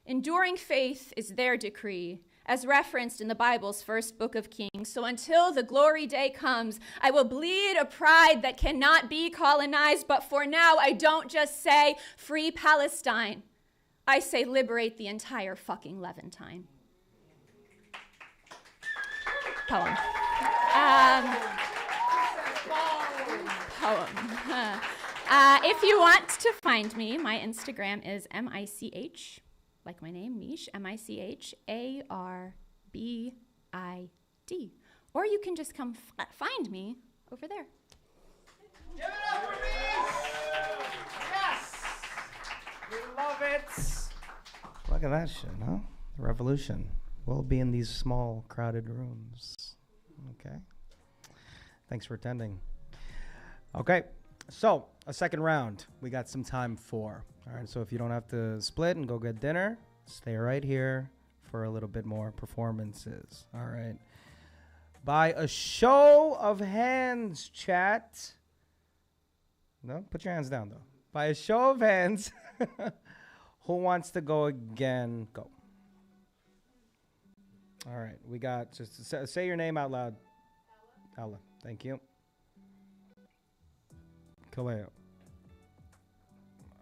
S2: Enduring faith is their decree,
S17: as referenced in the Bible's first book of Kings. So until the glory day comes, I will bleed a pride that cannot be colonized. But for now, I don't just say free Palestine. I say liberate the entire fucking Levantine. Poem. Poem. If you want to find me, my Instagram is Mich, like my name, Mich, MICHARBID. Or you can just come find me over there.
S1: Give it up for me! Yes! We love it! Look at that shit, huh? The revolution. We'll be in these small, crowded rooms. Okay. Thanks for attending. Okay, so a second round we got some time for. All right, so if you don't have to split and go get dinner, stay right here for a little bit more performances. All right. By a show of hands, chat. No, put your hands down, though. By a show of hands, who wants to go again? Go. All right, we got, just say your name out loud. Ella, thank you. Kaleo.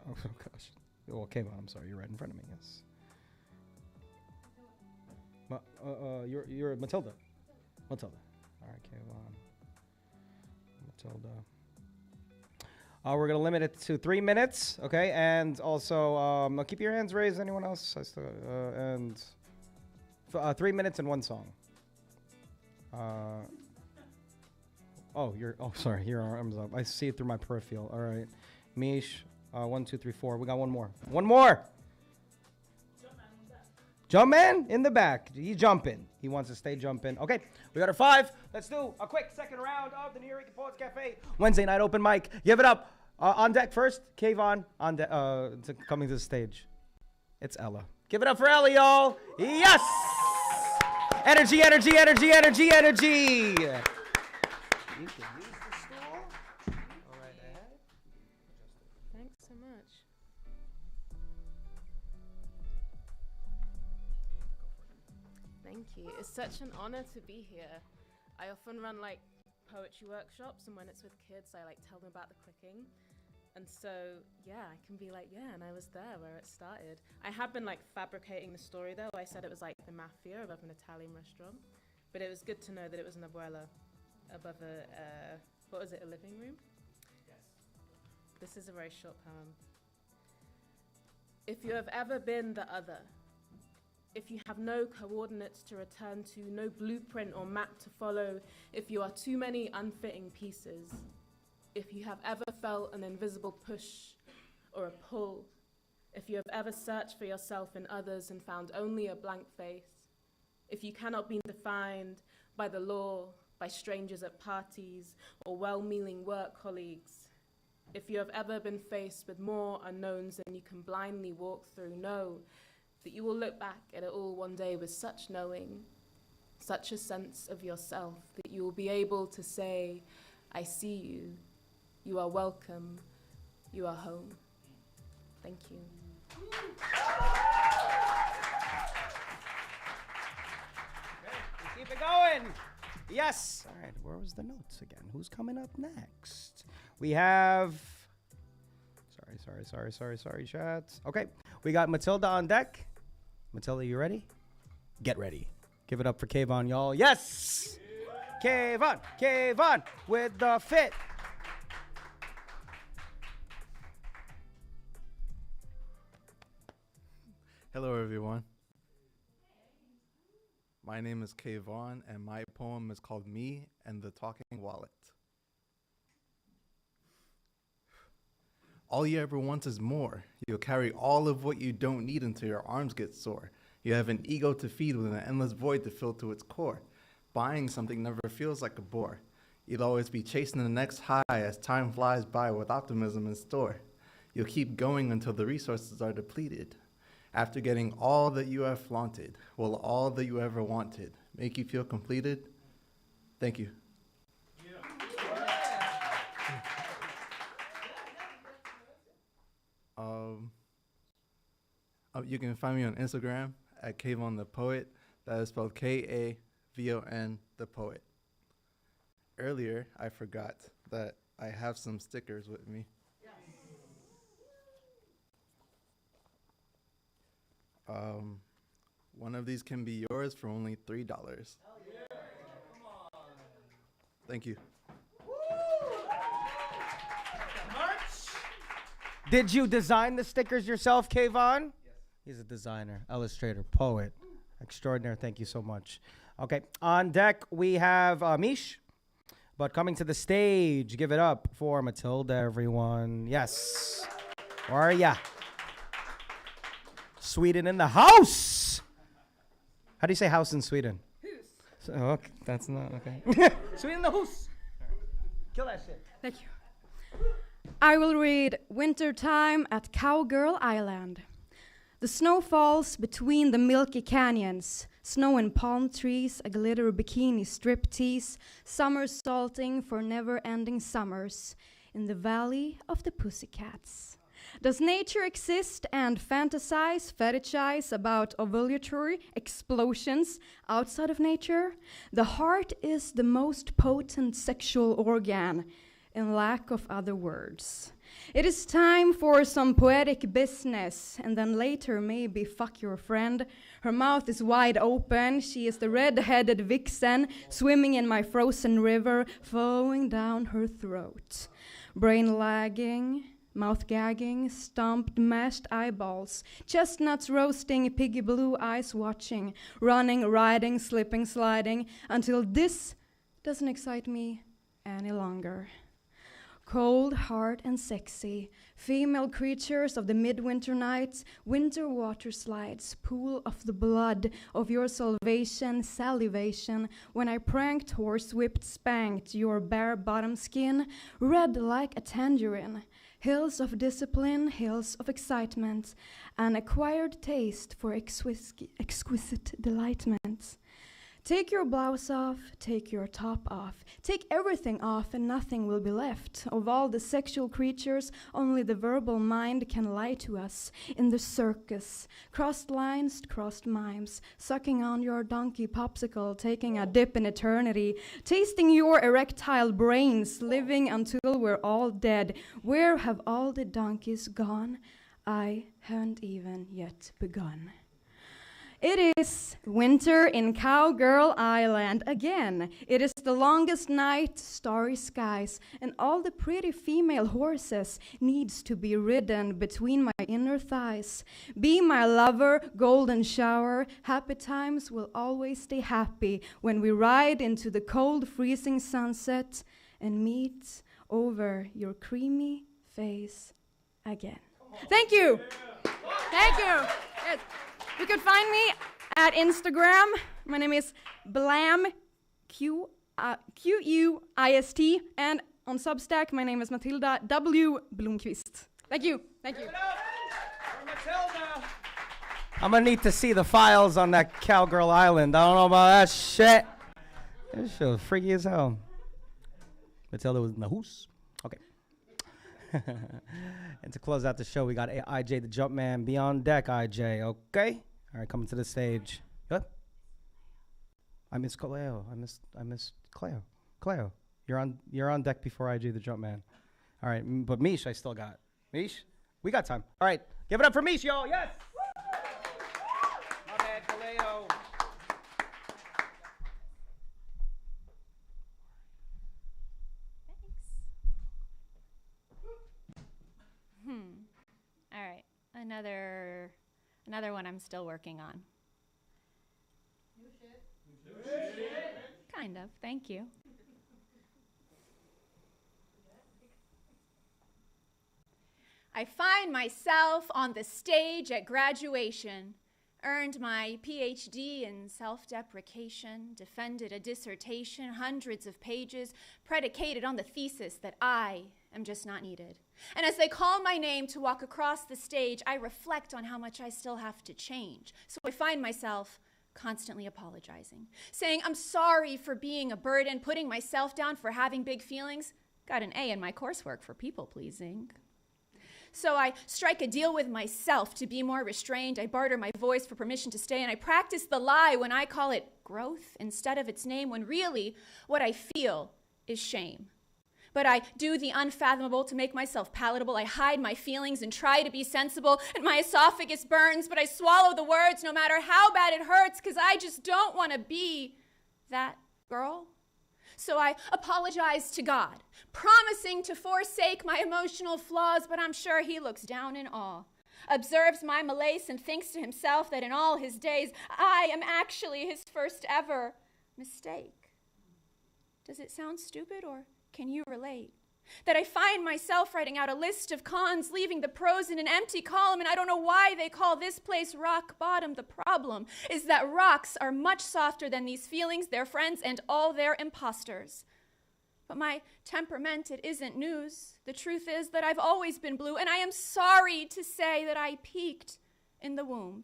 S1: Oh, gosh. Oh, Kavon, I'm sorry, you're right in front of me, yes. You're Matilda. Matilda. All right, Kavon. Matilda. We're going to limit it to 3 minutes, okay? And also, keep your hands raised. Anyone else? I still, and 3 minutes and one song. Sorry. Here are arms up. I see it through my peripheral. All right. Mich, 1, 2, 3, 4. We got one more. One more. Jumpman in the back. He's jumping. He wants to stay jumping. Okay, we got our 5. Let's do a quick second round of the Nuyorican Poets Cafe Wednesday night open mic. Give it up. On deck first, Kavon on coming to the stage. It's Ella. Give it up for Ella, y'all. Yes. Energy, energy, energy, energy, energy. You can use the stool. All right ahead.
S3: Thanks so much. Thank you. It's such an honor to be here. I often run like poetry workshops, and when it's with kids, I like tell them about the cooking. And so, yeah, I can be like, yeah, and I was there where it started. I have been like fabricating the story though. I said it was like the mafia above an Italian restaurant, but it was good to know that it was an abuela above a living room? Yes. This is a very short poem. If you have ever been the other, if you have no coordinates to return to, no blueprint or map to follow, if you are too many unfitting pieces, if you have ever felt an invisible push or a pull, if you have ever searched for yourself in others and found only a blank face, if you cannot be defined by the law, by strangers at parties or well-meaning work colleagues, if you have ever been faced with more unknowns than you can blindly walk through, know that you will look back at it all one day with such knowing, such a sense of yourself, that you will be able to say, I see you, you are welcome, you are home. Thank you.
S1: Keep it going. Yes. All right, where was the notes again? Who's coming up next? We have, sorry, chat. Okay, we got Matilda on deck. Matilda, you ready? Get ready. Give it up for Kavon, y'all. Yes! Kavon with the fit.
S5: Hello, everyone. My name is Kavon, and my poem is called Me and the Talking Wallet. All you ever want is more. You'll carry all of what you don't need until your arms get sore. You have an ego to feed with an endless void to fill to its core. Buying something never feels like a bore. You'll always be chasing the next high as time flies by with optimism in store. You'll keep going until the resources are depleted. After getting all that you have flaunted, will all that you ever wanted make you feel completed? Thank you. You can find me on Instagram at Kavon the Poet. That is spelled Kavon, the poet. Earlier, I forgot that I have some stickers with me. One of these can be yours for only $3. Thank you.
S1: Did you design the stickers yourself, Kavon? Yes. He's a designer, illustrator, poet. Extraordinary. Thank you so much. Okay, on deck we have Mich, but coming to the stage, give it up for Matilda, everyone. Yes. Where are ya? Sweden in the house. How do you say house in Sweden? So, okay, that's not okay. Sweden in the house. Kill that shit.
S2: Thank you. I will read Wintertime at Cowgirl Island. The snow falls between the milky canyons, snow and palm trees, a glitter bikini striptease, summer salting for never-ending summers in the valley of the pussycats. Does nature exist and fantasize, fetishize about ovulatory explosions outside of nature? The heart is the most potent sexual organ, in lack of other words. It is time for some poetic business, and then later maybe fuck your friend. Her mouth is wide open, she is the red-headed vixen, swimming in my frozen river, flowing down her throat. Brain lagging, mouth gagging, stomped mashed eyeballs, chestnuts roasting, piggy blue eyes watching, running, riding, slipping, sliding, until this doesn't excite me any longer. Cold, hard, and sexy, female creatures of the midwinter nights, winter water slides, pool of the blood of your salvation, salivation, when I pranked, horsewhipped, spanked your bare bottom skin, red like a tangerine, hills of discipline, hills of excitement, an acquired taste for exquisite delightment. Take your blouse off, take your top off, take everything off and nothing will be left. Of all the sexual creatures, only the verbal mind can lie to us. In the circus, crossed lines, crossed mimes, sucking on your donkey popsicle, taking a dip in eternity, tasting your erectile brains, living until we're all dead. Where have all the donkeys gone? I haven't even yet begun. It is winter in Cowgirl Island again. It is the longest night, starry skies, and all the pretty female horses needs to be ridden between my inner thighs. Be my lover, golden shower, happy times will always stay happy when we ride into the cold, freezing sunset and meet over your creamy face again. Thank you. Thank you. Yes. You can find me at Instagram. My name is Blam, Q-U-I-S-T, and on Substack, my name is Matilda W. Blomquist. Thank you. Thank you.
S1: I'm gonna need to see the files on that Cowgirl Island. I don't know about that shit. This shit was freaky as hell. Matilda was in the hoose. Okay. And to close out the show, we got IJ the Jumpman. Be on deck, IJ. Okay. All right, coming to the stage. What? I miss Kaleo. I miss Claye. Kaleo, you're on deck before IJ the Jumpman. All right, but Mich, I still got. Mich, we got time. All right, give it up for Mich, y'all. Yes. My bad, Kaleo.
S17: All right, another one I'm still working on. New shit. Kind of, thank you. I find myself on the stage at graduation, earned my PhD in self-deprecation, defended a dissertation, hundreds of pages, predicated on the thesis that I am just not needed. And as they call my name to walk across the stage, I reflect on how much I still have to change. So I find myself constantly apologizing, saying I'm sorry for being a burden, putting myself down for having big feelings. Got an A in my coursework for people-pleasing. So I strike a deal with myself to be more restrained. I barter my voice for permission to stay, and I practice the lie when I call it growth instead of its name, when really what I feel is shame. But I do the unfathomable to make myself palatable. I hide my feelings and try to be sensible, and my esophagus burns, but I swallow the words no matter how bad it hurts, because I just don't want to be that girl. So I apologize to God, promising to forsake my emotional flaws, but I'm sure he looks down in awe, observes my malaise, and thinks to himself that in all his days, I am actually his first ever mistake. Does it sound stupid, or can you relate? That I find myself writing out a list of cons, leaving the pros in an empty column, and I don't know why they call this place rock bottom. The problem is that rocks are much softer than these feelings, their friends, and all their imposters. But my temperament, it isn't news. The truth is that I've always been blue, and I am sorry to say that I peaked in the womb.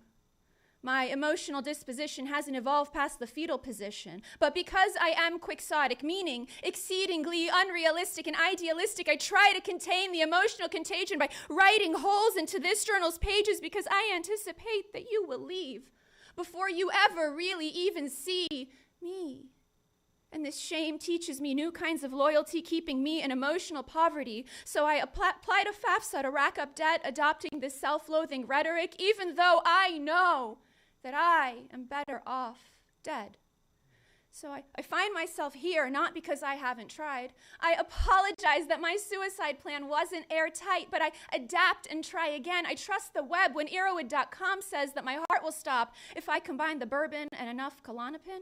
S17: My emotional disposition hasn't evolved past the fetal position. But because I am quixotic, meaning exceedingly unrealistic and idealistic, I try to contain the emotional contagion by writing holes into this journal's pages, because I anticipate that you will leave before you ever really even see me. And this shame teaches me new kinds of loyalty, keeping me in emotional poverty. So I apply to FAFSA to rack up debt, adopting this self-loathing rhetoric, even though I know that I am better off dead. So I find myself here, not because I haven't tried. I apologize that my suicide plan wasn't airtight, but I adapt and try again. I trust the web when Erowid.com says that my heart will stop if I combine the bourbon and enough Klonopin.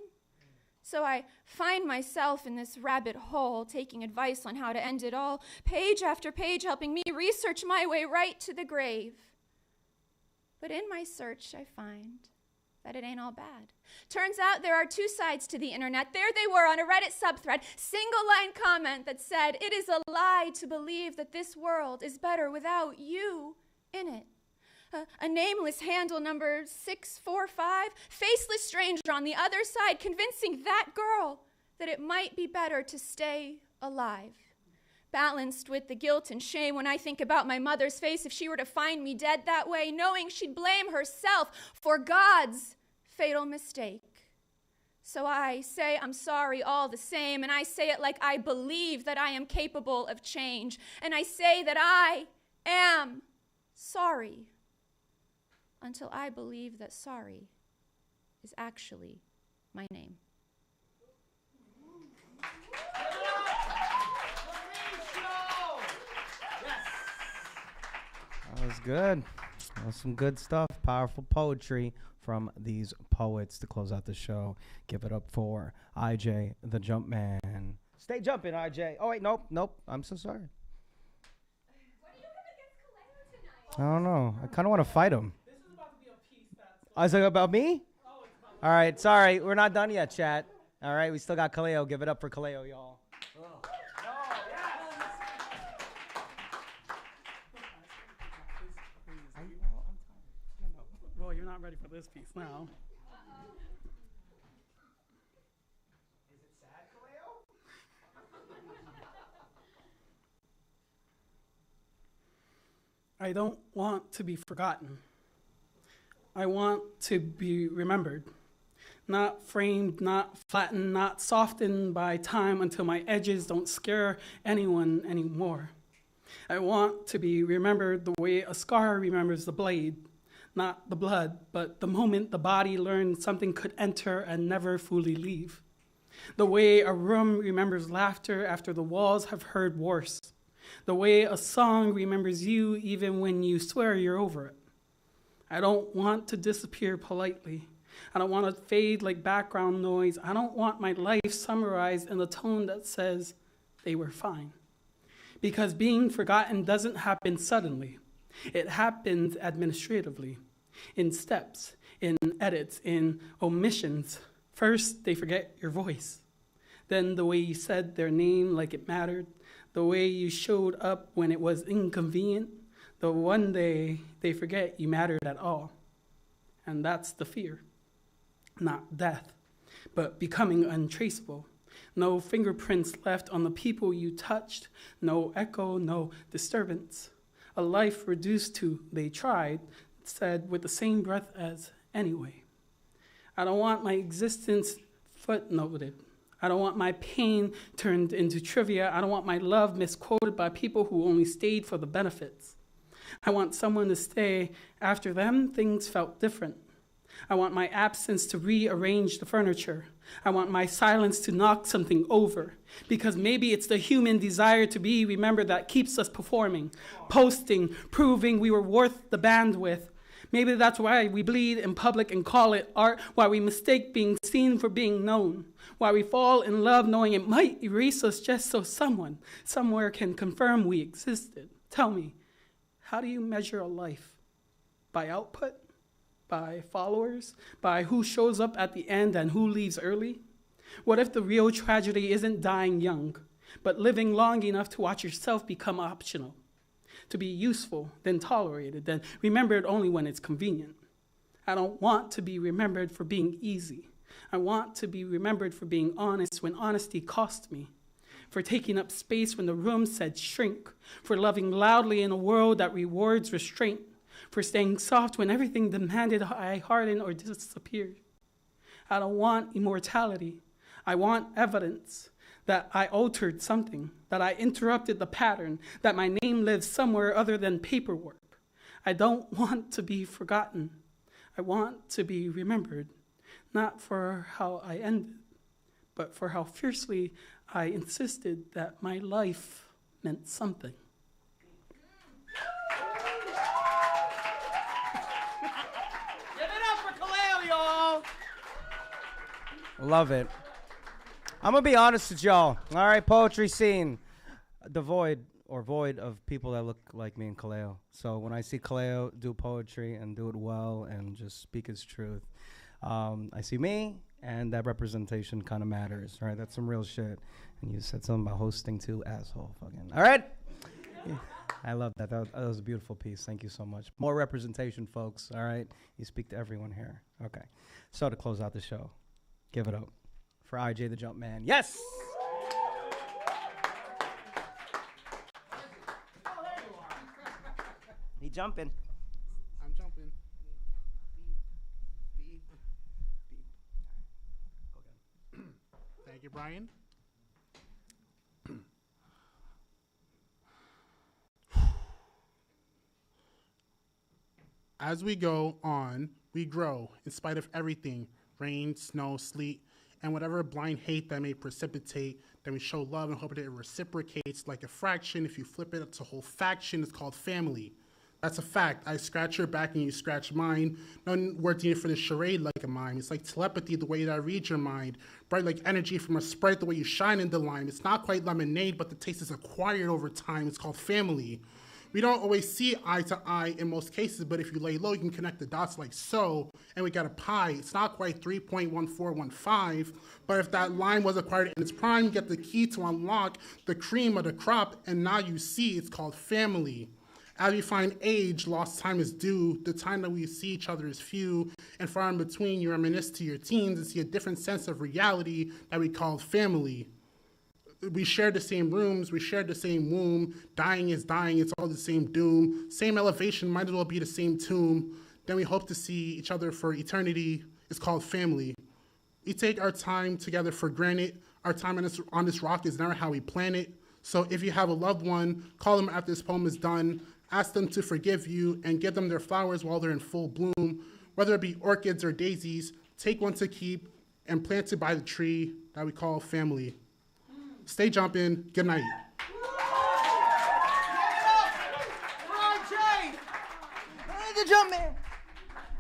S17: So I find myself in this rabbit hole, taking advice on how to end it all, page after page, helping me research my way right to the grave. But in my search, I find that it ain't all bad. Turns out there are two sides to the internet. There they were on a Reddit subthread, single-line comment that said, "It is a lie to believe that this world is better without you in it." A nameless handle, number 645, faceless stranger on the other side, convincing that girl that it might be better to stay alive. Balanced with the guilt and shame when I think about my mother's face if she were to find me dead that way, knowing she'd blame herself for God's fatal mistake. So I say I'm sorry all the same, and I say it like I believe that I am capable of change, and I say that I am sorry until I believe that sorry is actually my name.
S1: That was good. That was some good stuff. Powerful poetry from these poets to close out the show. Give it up for IJ, the Jumpman. Stay jumping, IJ. Oh, wait, nope. I'm so sorry.
S17: What do you have against Kaleo tonight?
S1: I don't know. I kind of want to fight him. This is about to be a piece that's... Oh, is it about me? All right, sorry. We're not done yet, chat. All right, we still got Kaleo. Give it up for Kaleo, y'all.
S13: Well, you're not ready for this piece now.
S1: Is it sad, Kaleo?
S13: I don't want to be forgotten. I want to be remembered. Not framed, not flattened, not softened by time until my edges don't scare anyone anymore. I want to be remembered the way a scar remembers the blade. Not the blood, but the moment the body learned something could enter and never fully leave. The way a room remembers laughter after the walls have heard worse. The way a song remembers you even when you swear you're over it. I don't want to disappear politely. I don't want to fade like background noise. I don't want my life summarized in a tone that says they were fine. Because being forgotten doesn't happen suddenly. It happens administratively, in steps, in edits, in omissions. First, they forget your voice. Then the way you said their name like it mattered, the way you showed up when it was inconvenient, the one day they forget you mattered at all. And that's the fear. Not death, but becoming untraceable. No fingerprints left on the people you touched, no echo, no disturbance. A life reduced to they tried, said with the same breath as anyway. I don't want my existence footnoted. I don't want my pain turned into trivia. I don't want my love misquoted by people who only stayed for the benefits. I want someone to stay. After them, things felt different. I want my absence to rearrange the furniture. I want my silence to knock something over. Because maybe it's the human desire to be remembered that keeps us performing, posting, proving we were worth the bandwidth. Maybe that's why we bleed in public and call it art, why we mistake being seen for being known, why we fall in love knowing it might erase us just so someone, somewhere can confirm we existed. Tell me, how do you measure a life? By output? By followers? By who shows up at the end and who leaves early? What if the real tragedy isn't dying young, but living long enough to watch yourself become optional? To be useful, then tolerated, then remembered only when it's convenient. I don't want to be remembered for being easy. I want to be remembered for being honest when honesty cost me, for taking up space when the room said shrink, for loving loudly in a world that rewards restraint, for staying soft when everything demanded I harden or disappear. I don't want immortality. I want evidence that I altered something, that I interrupted the pattern, that my name lives somewhere other than paperwork. I don't want to be forgotten. I want to be remembered, not for how I ended, but for how fiercely I insisted that my life meant something.
S1: Give it up for Kaleo, y'all. Love it. I'm going to be honest with y'all. All right, poetry scene. Devoid of people that look like me and Kaleo. So when I see Kaleo do poetry and do it well and just speak his truth, I see me, and that representation kind of matters, right? That's some real shit. And you said something about hosting too, asshole fucking. All right? Yeah. I love that. That was a beautiful piece. Thank you so much. More representation, folks, all right? You speak to everyone here. Okay. So to close out the show, give it up for IJ the Jumpman. Yes! He jumping.
S15: I'm jumping. Beep. Thank you, Brian. As we go on, we grow in spite of everything, rain, snow, sleet, and whatever blind hate that may precipitate. Then we show love and hope that it reciprocates like a fraction. If you flip it, it's a whole faction. It's called family. That's a fact. I scratch your back and you scratch mine. No words needed for this charade like a mime. It's like telepathy, the way that I read your mind. Bright like energy from a sprite, the way you shine in the lime. It's not quite lemonade, but the taste is acquired over time. It's called family. We don't always see eye to eye in most cases, but if you lay low, you can connect the dots like so, and we got a pie. It's not quite 3.1415, but if that line was acquired in its prime, you get the key to unlock the cream of the crop, and now you see it's called family. As we find age, lost time is due. The time that we see each other is few, and far in between, you reminisce to your teens and see a different sense of reality that we call family. We share the same rooms, we share the same womb. Dying is dying, it's all the same doom. Same elevation, might as well be the same tomb. Then we hope to see each other for eternity. It's called family. We take our time together for granted. Our time on this rock is never how we plan it. So if you have a loved one, call them after this poem is done. Ask them to forgive you and give them their flowers while they're in full bloom. Whether it be orchids or daisies, take one to keep and plant it by the tree that we call family. Stay jumping. Good night.
S1: IJ! The Jumpman!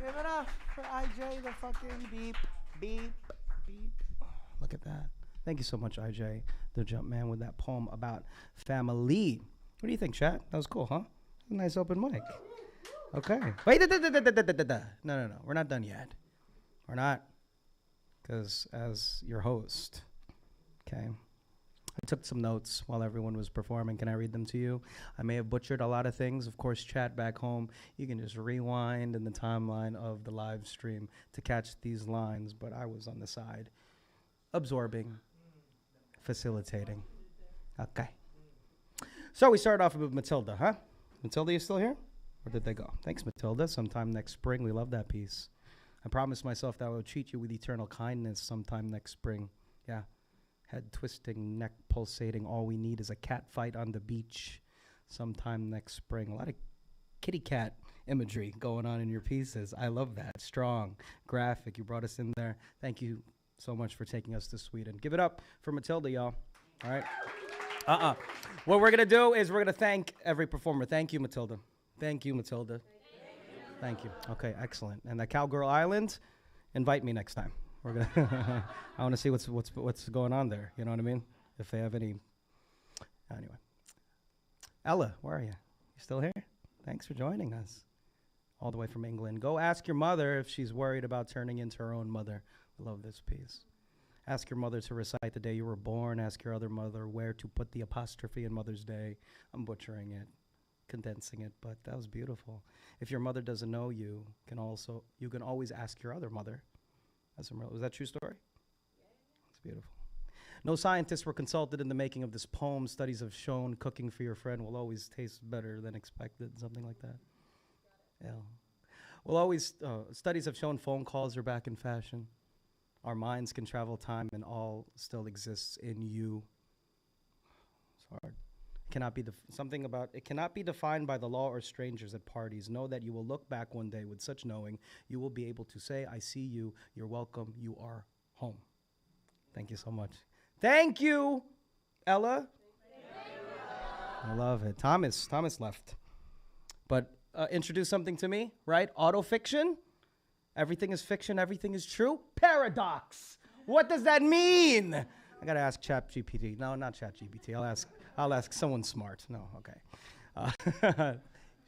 S1: Give it up for IJ, the fucking beep, beep, beep. Look at that. Thank you so much, IJ, the Jumpman, with that poem about family. What do you think, chat? That was cool, huh? Nice open mic. Okay. Wait, no. We're not done yet. We're not. Because as your host, okay, I took some notes while everyone was performing. Can I read them to you? I may have butchered a lot of things. Of course, chat back home, you can just rewind in the timeline of the live stream to catch these lines, but I was on the side, absorbing, facilitating. Okay. So we started off with Matilda, huh? Matilda, you still here? Or did they go? Thanks, Matilda. Sometime next spring. We love that piece. I promised myself that I would treat you with eternal kindness sometime next spring. Yeah. Head twisting, neck pulsating. All we need is a cat fight on the beach sometime next spring. A lot of kitty cat imagery going on in your pieces. I love that. Strong, graphic. You brought us in there. Thank you so much for taking us to Sweden. Give it up for Matilda, y'all. All right. What we're going to do is we're going to thank every performer. Thank you, Matilda. Thank you, Matilda. Thank you. Okay, excellent. And the Cowgirl Island, invite me next time. We're gonna I want to see what's going on there. You know what I mean? If they have any. Anyway. Ella, where are you? You still here? Thanks for joining us. All the way from England. Go ask your mother if she's worried about turning into her own mother. I love this piece. Ask your mother to recite the day you were born. Ask your other mother where to put the apostrophe in Mother's Day. I'm butchering it, condensing it, but that was beautiful. If your mother doesn't know you, you can always ask your other mother. Was that a true story? It's beautiful. No scientists were consulted in the making of this poem. Studies have shown cooking for your friend will always taste better than expected, something like that. Yeah. Studies have shown phone calls are back in fashion. Our minds can travel time and all still exists in you. It's hard. It cannot be defined by the law or strangers at parties. Know that you will look back one day with such knowing. You will be able to say, I see you, you're welcome, you are home. Thank you so much. Thank you, Ella. I love it. Thomas left. But introduce something to me, right? Autofiction. Everything is fiction, everything is true. Paradox. What does that mean? I gotta ask ChatGPT. No, not ChatGPT. I'll ask someone smart. No, okay.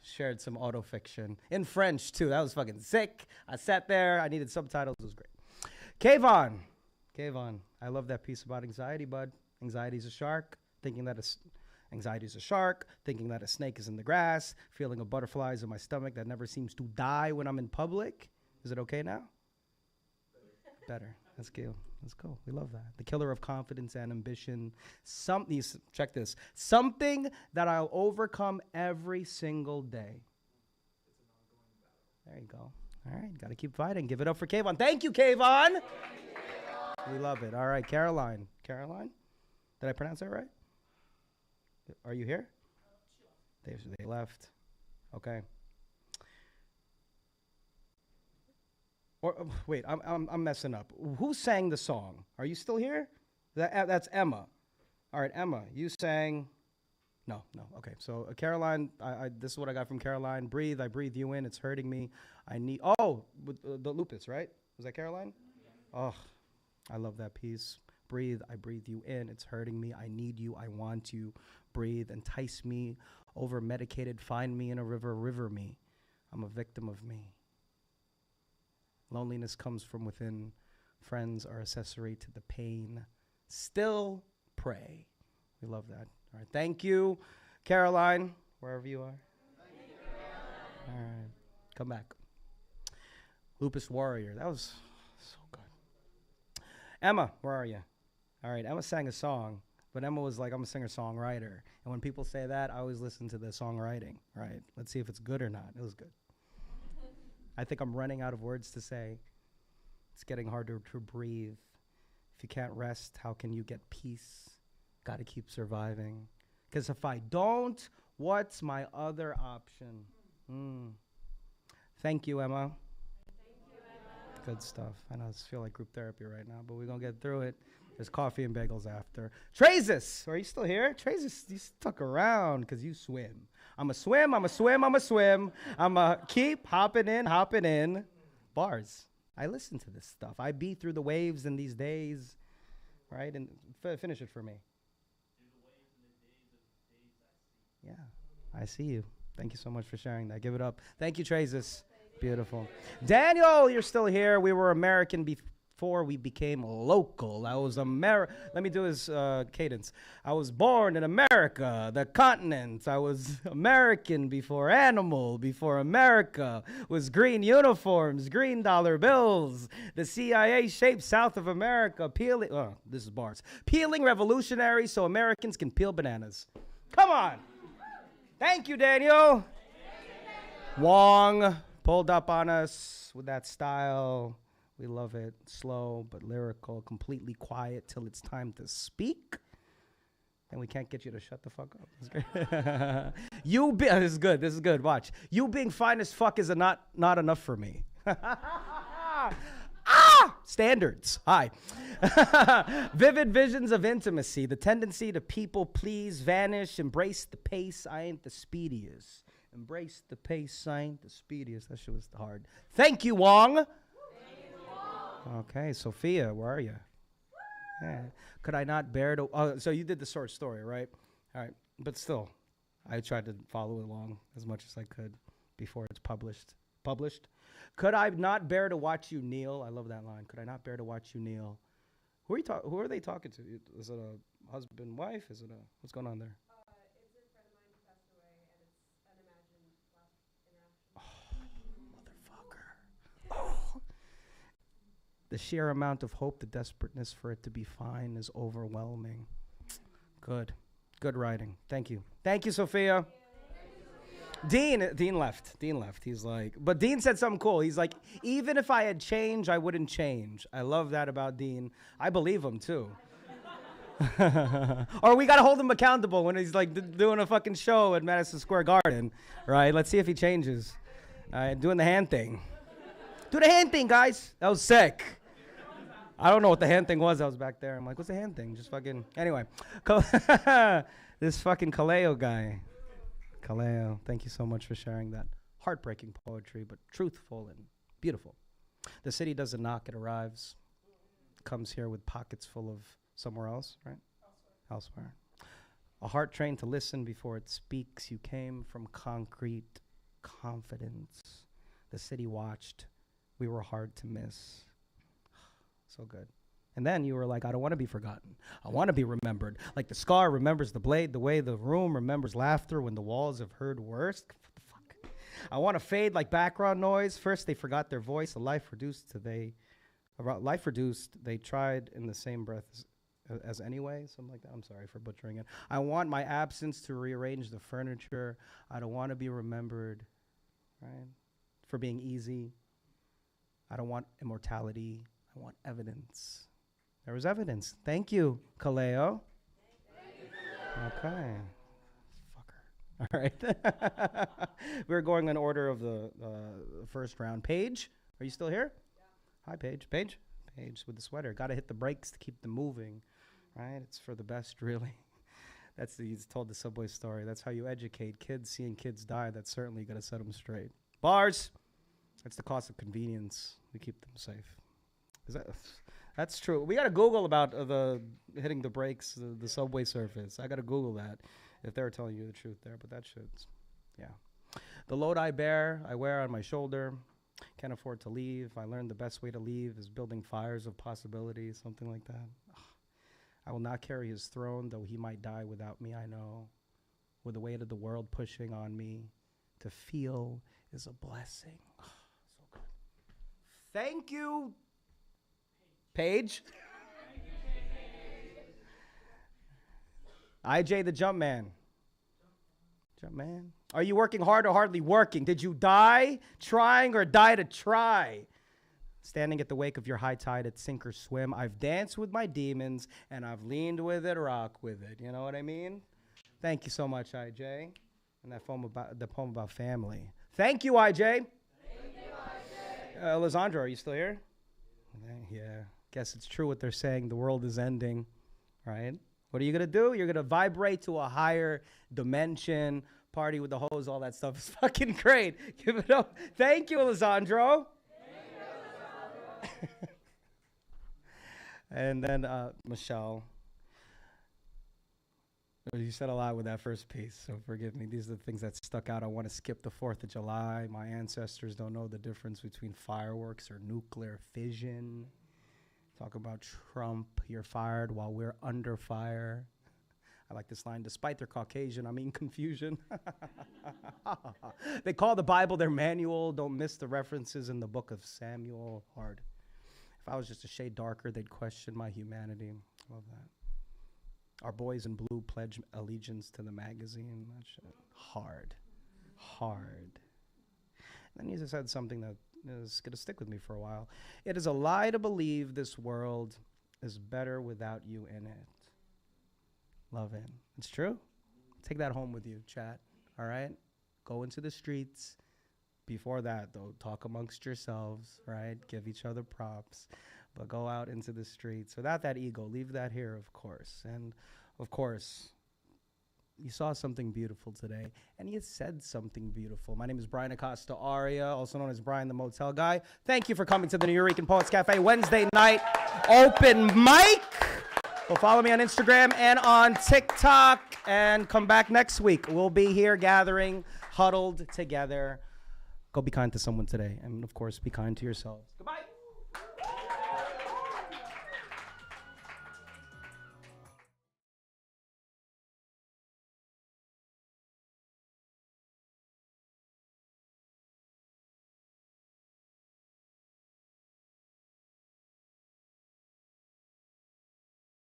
S1: Shared some autofiction in French too. That was fucking sick. I sat there. I needed subtitles. It was great. Kavon, I love that piece about anxiety, bud. Anxiety is a shark. Anxiety is a shark. Thinking that a snake is in the grass. Feeling of butterflies in my stomach that never seems to die when I'm in public. Is it okay now? Better. That's good. Let's go. We love that. The killer of confidence and ambition. Check this. Something that I'll overcome every single day. There you go. All right. Got to keep fighting. Give it up for Kavon. Thank you, Kavon. We love it. All right. Caroline. Did I pronounce that right? Are you here? They left. Okay. Or wait, I'm messing up. Who sang the song? Are you still here? That's Emma. All right, Emma, you sang. No. Okay, so Caroline, this is what I got from Caroline. Breathe, I breathe you in. It's hurting me. With the lupus, right? Was that Caroline? Oh, I love that piece. Breathe, I breathe you in. It's hurting me. I need you. I want you. Breathe, entice me. Over medicated, find me in a river me. I'm a victim of me. Loneliness comes from within. Friends are accessory to the pain. Still pray. We love that. All right. Thank you, Caroline, wherever you are. Thank you, Caroline. All right. Come back. Lupus Warrior. That was so good. Emma, where are you? All right. Emma sang a song, but Emma was like, I'm a singer-songwriter. And when people say that, I always listen to the songwriting, right? Let's see if it's good or not. It was good. I think I'm running out of words to say. It's getting harder to breathe. If you can't rest, how can you get peace? Got to keep surviving. Because if I don't, what's my other option? Thank you, Emma. Good stuff. I know I feel like group therapy right now, but we're going to get through it. There's coffee and bagels after. Treyzis, are you still here? Treyzis, you stuck around because you swim. I'm a swim. I'm a keep hopping in. Bars. I listen to this stuff. I beat through the waves in these days, right? And finish it for me. Yeah, I see you. Thank you so much for sharing that. Give it up. Thank you, Treyzis. Beautiful. Daniel, you're still here. We were American before we became local. I was Let me do his cadence. I was born in America, the continent. I was American before animal, before America was green uniforms, green dollar bills. The CIA shaped South of America, this is bars. Peeling revolutionary so Americans can peel bananas. Come on. Thank you, Daniel. Wonge pulled up on us with that style. We love it. Slow but lyrical, completely quiet till it's time to speak. And we can't get you to shut the fuck up. This is good. This is good. Watch. You being fine as fuck is not enough for me. Standards. Hi. Vivid visions of intimacy, the tendency to people please, vanish, embrace the pace. I ain't the speediest. Embrace the pace. I ain't the speediest. That shit was hard. Thank you, Wonge. Okay, Sophia, where are you? Yeah. Could I not bear to... so you did the short story, right? All right. But still, I tried to follow along as much as I could before it's published. Could I not bear to watch you kneel? I love that line. Could I not bear to watch you kneel? Who are they talking to? Is it a husband, wife? Is it a... What's going on there?
S11: It's a friend of mine who passed away, and it's unimagined
S1: Motherfucker. The sheer amount of hope, the desperateness for it to be fine is overwhelming. Good writing. Thank you. Thank you, Sophia. Dean left. He's like, but Dean said something cool. He's like, even if I had changed, I wouldn't change. I love that about Dean. I believe him too. Or we gotta hold him accountable when he's like doing a fucking show at Madison Square Garden, right? Let's see if he changes. Doing the hand thing. Do the hand thing, guys. That was sick. I don't know what the hand thing was. I was back there. I'm like, what's the hand thing? Just fucking... Anyway. This fucking Kaleo guy. Kaleo, thank you so much for sharing that heartbreaking poetry, but truthful and beautiful. The city doesn't knock, it arrives. Comes here with pockets full of somewhere else, right? Elsewhere. A heart trained to listen before it speaks. You came from concrete confidence. The city watched. We were hard to miss. So good. And then you were like, I don't want to be forgotten. I want to be remembered. Like the scar remembers the blade, the way the room remembers laughter when the walls have heard worse. What the fuck? I want to fade like background noise. First they forgot their voice. A life reduced, they tried in the same breath as anyway. Something like that. I'm sorry for butchering it. I want my absence to rearrange the furniture. I don't want to be remembered, right? For being easy. I don't want immortality. I want evidence. There was evidence. Thank you, Kaleo. Okay. Fucker. All right. We're going in order of the first round. Paige, are you still here? Yeah. Hi, Paige. Paige with the sweater. Got to hit the brakes to keep them moving, right? It's for the best, really. He's told the subway story. That's how you educate kids. Seeing kids die, that's certainly going to set them straight. Bars. That's the cost of convenience. We keep them safe. That's true. We got to Google about the hitting the brakes, the subway surface. I got to Google that if they're telling you the truth there. But that shit's, yeah. The load I bear, I wear on my shoulder. Can't afford to leave. I learned the best way to leave is building fires of possibility, something like that. I will not carry his throne, though he might die without me, I know. With the weight of the world pushing on me, to feel is a blessing. So good. Thank you, Paige. IJ the Jumpman. Jumpman. Are you working hard or hardly working? Did you die trying or die to try? Standing at the wake of your high tide at sink or swim, I've danced with my demons and I've leaned with it, rock with it. You know what I mean? Thank you so much, IJ. And the poem about family. Thank you, IJ. Thank you, IJ. Lysandra, are you still here? Yeah. Guess it's true what they're saying. The world is ending, right? What are you going to do? You're going to vibrate to a higher dimension, party with the hose, all that stuff is fucking great. Give it up. Thank you, Lysandro. And then Michelle. You said a lot with that first piece, so forgive me. These are the things that stuck out. I want to skip the 4th of July. My ancestors don't know the difference between fireworks or nuclear fission. Talk about Trump, you're fired while we're under fire. I like this line, despite their Caucasian, I mean confusion. They call the Bible their manual. Don't miss the references in the book of Samuel. Hard. If I was just a shade darker, they'd question my humanity. Love that. Our boys in blue pledge allegiance to the magazine. That shit, hard. Then he said something that is going to stick with me for a while. It is a lie to believe this world is better without you in it. Love it. It's true. Take that home with you, chat. All right? Go into the streets. Before that, though, talk amongst yourselves, right? Give each other props. But go out into the streets without that ego. Leave that here, of course. And, of course, you saw something beautiful today, and you said something beautiful. My name is Brian Acosta Arya, also known as Brian the Motel Guy. Thank you for coming to the Nuyorican Poets Cafe Wednesday night open mic. Go follow me on Instagram and on TikTok, and come back next week. We'll be here gathering, huddled together. Go be kind to someone today, and, of course, be kind to yourselves. Goodbye.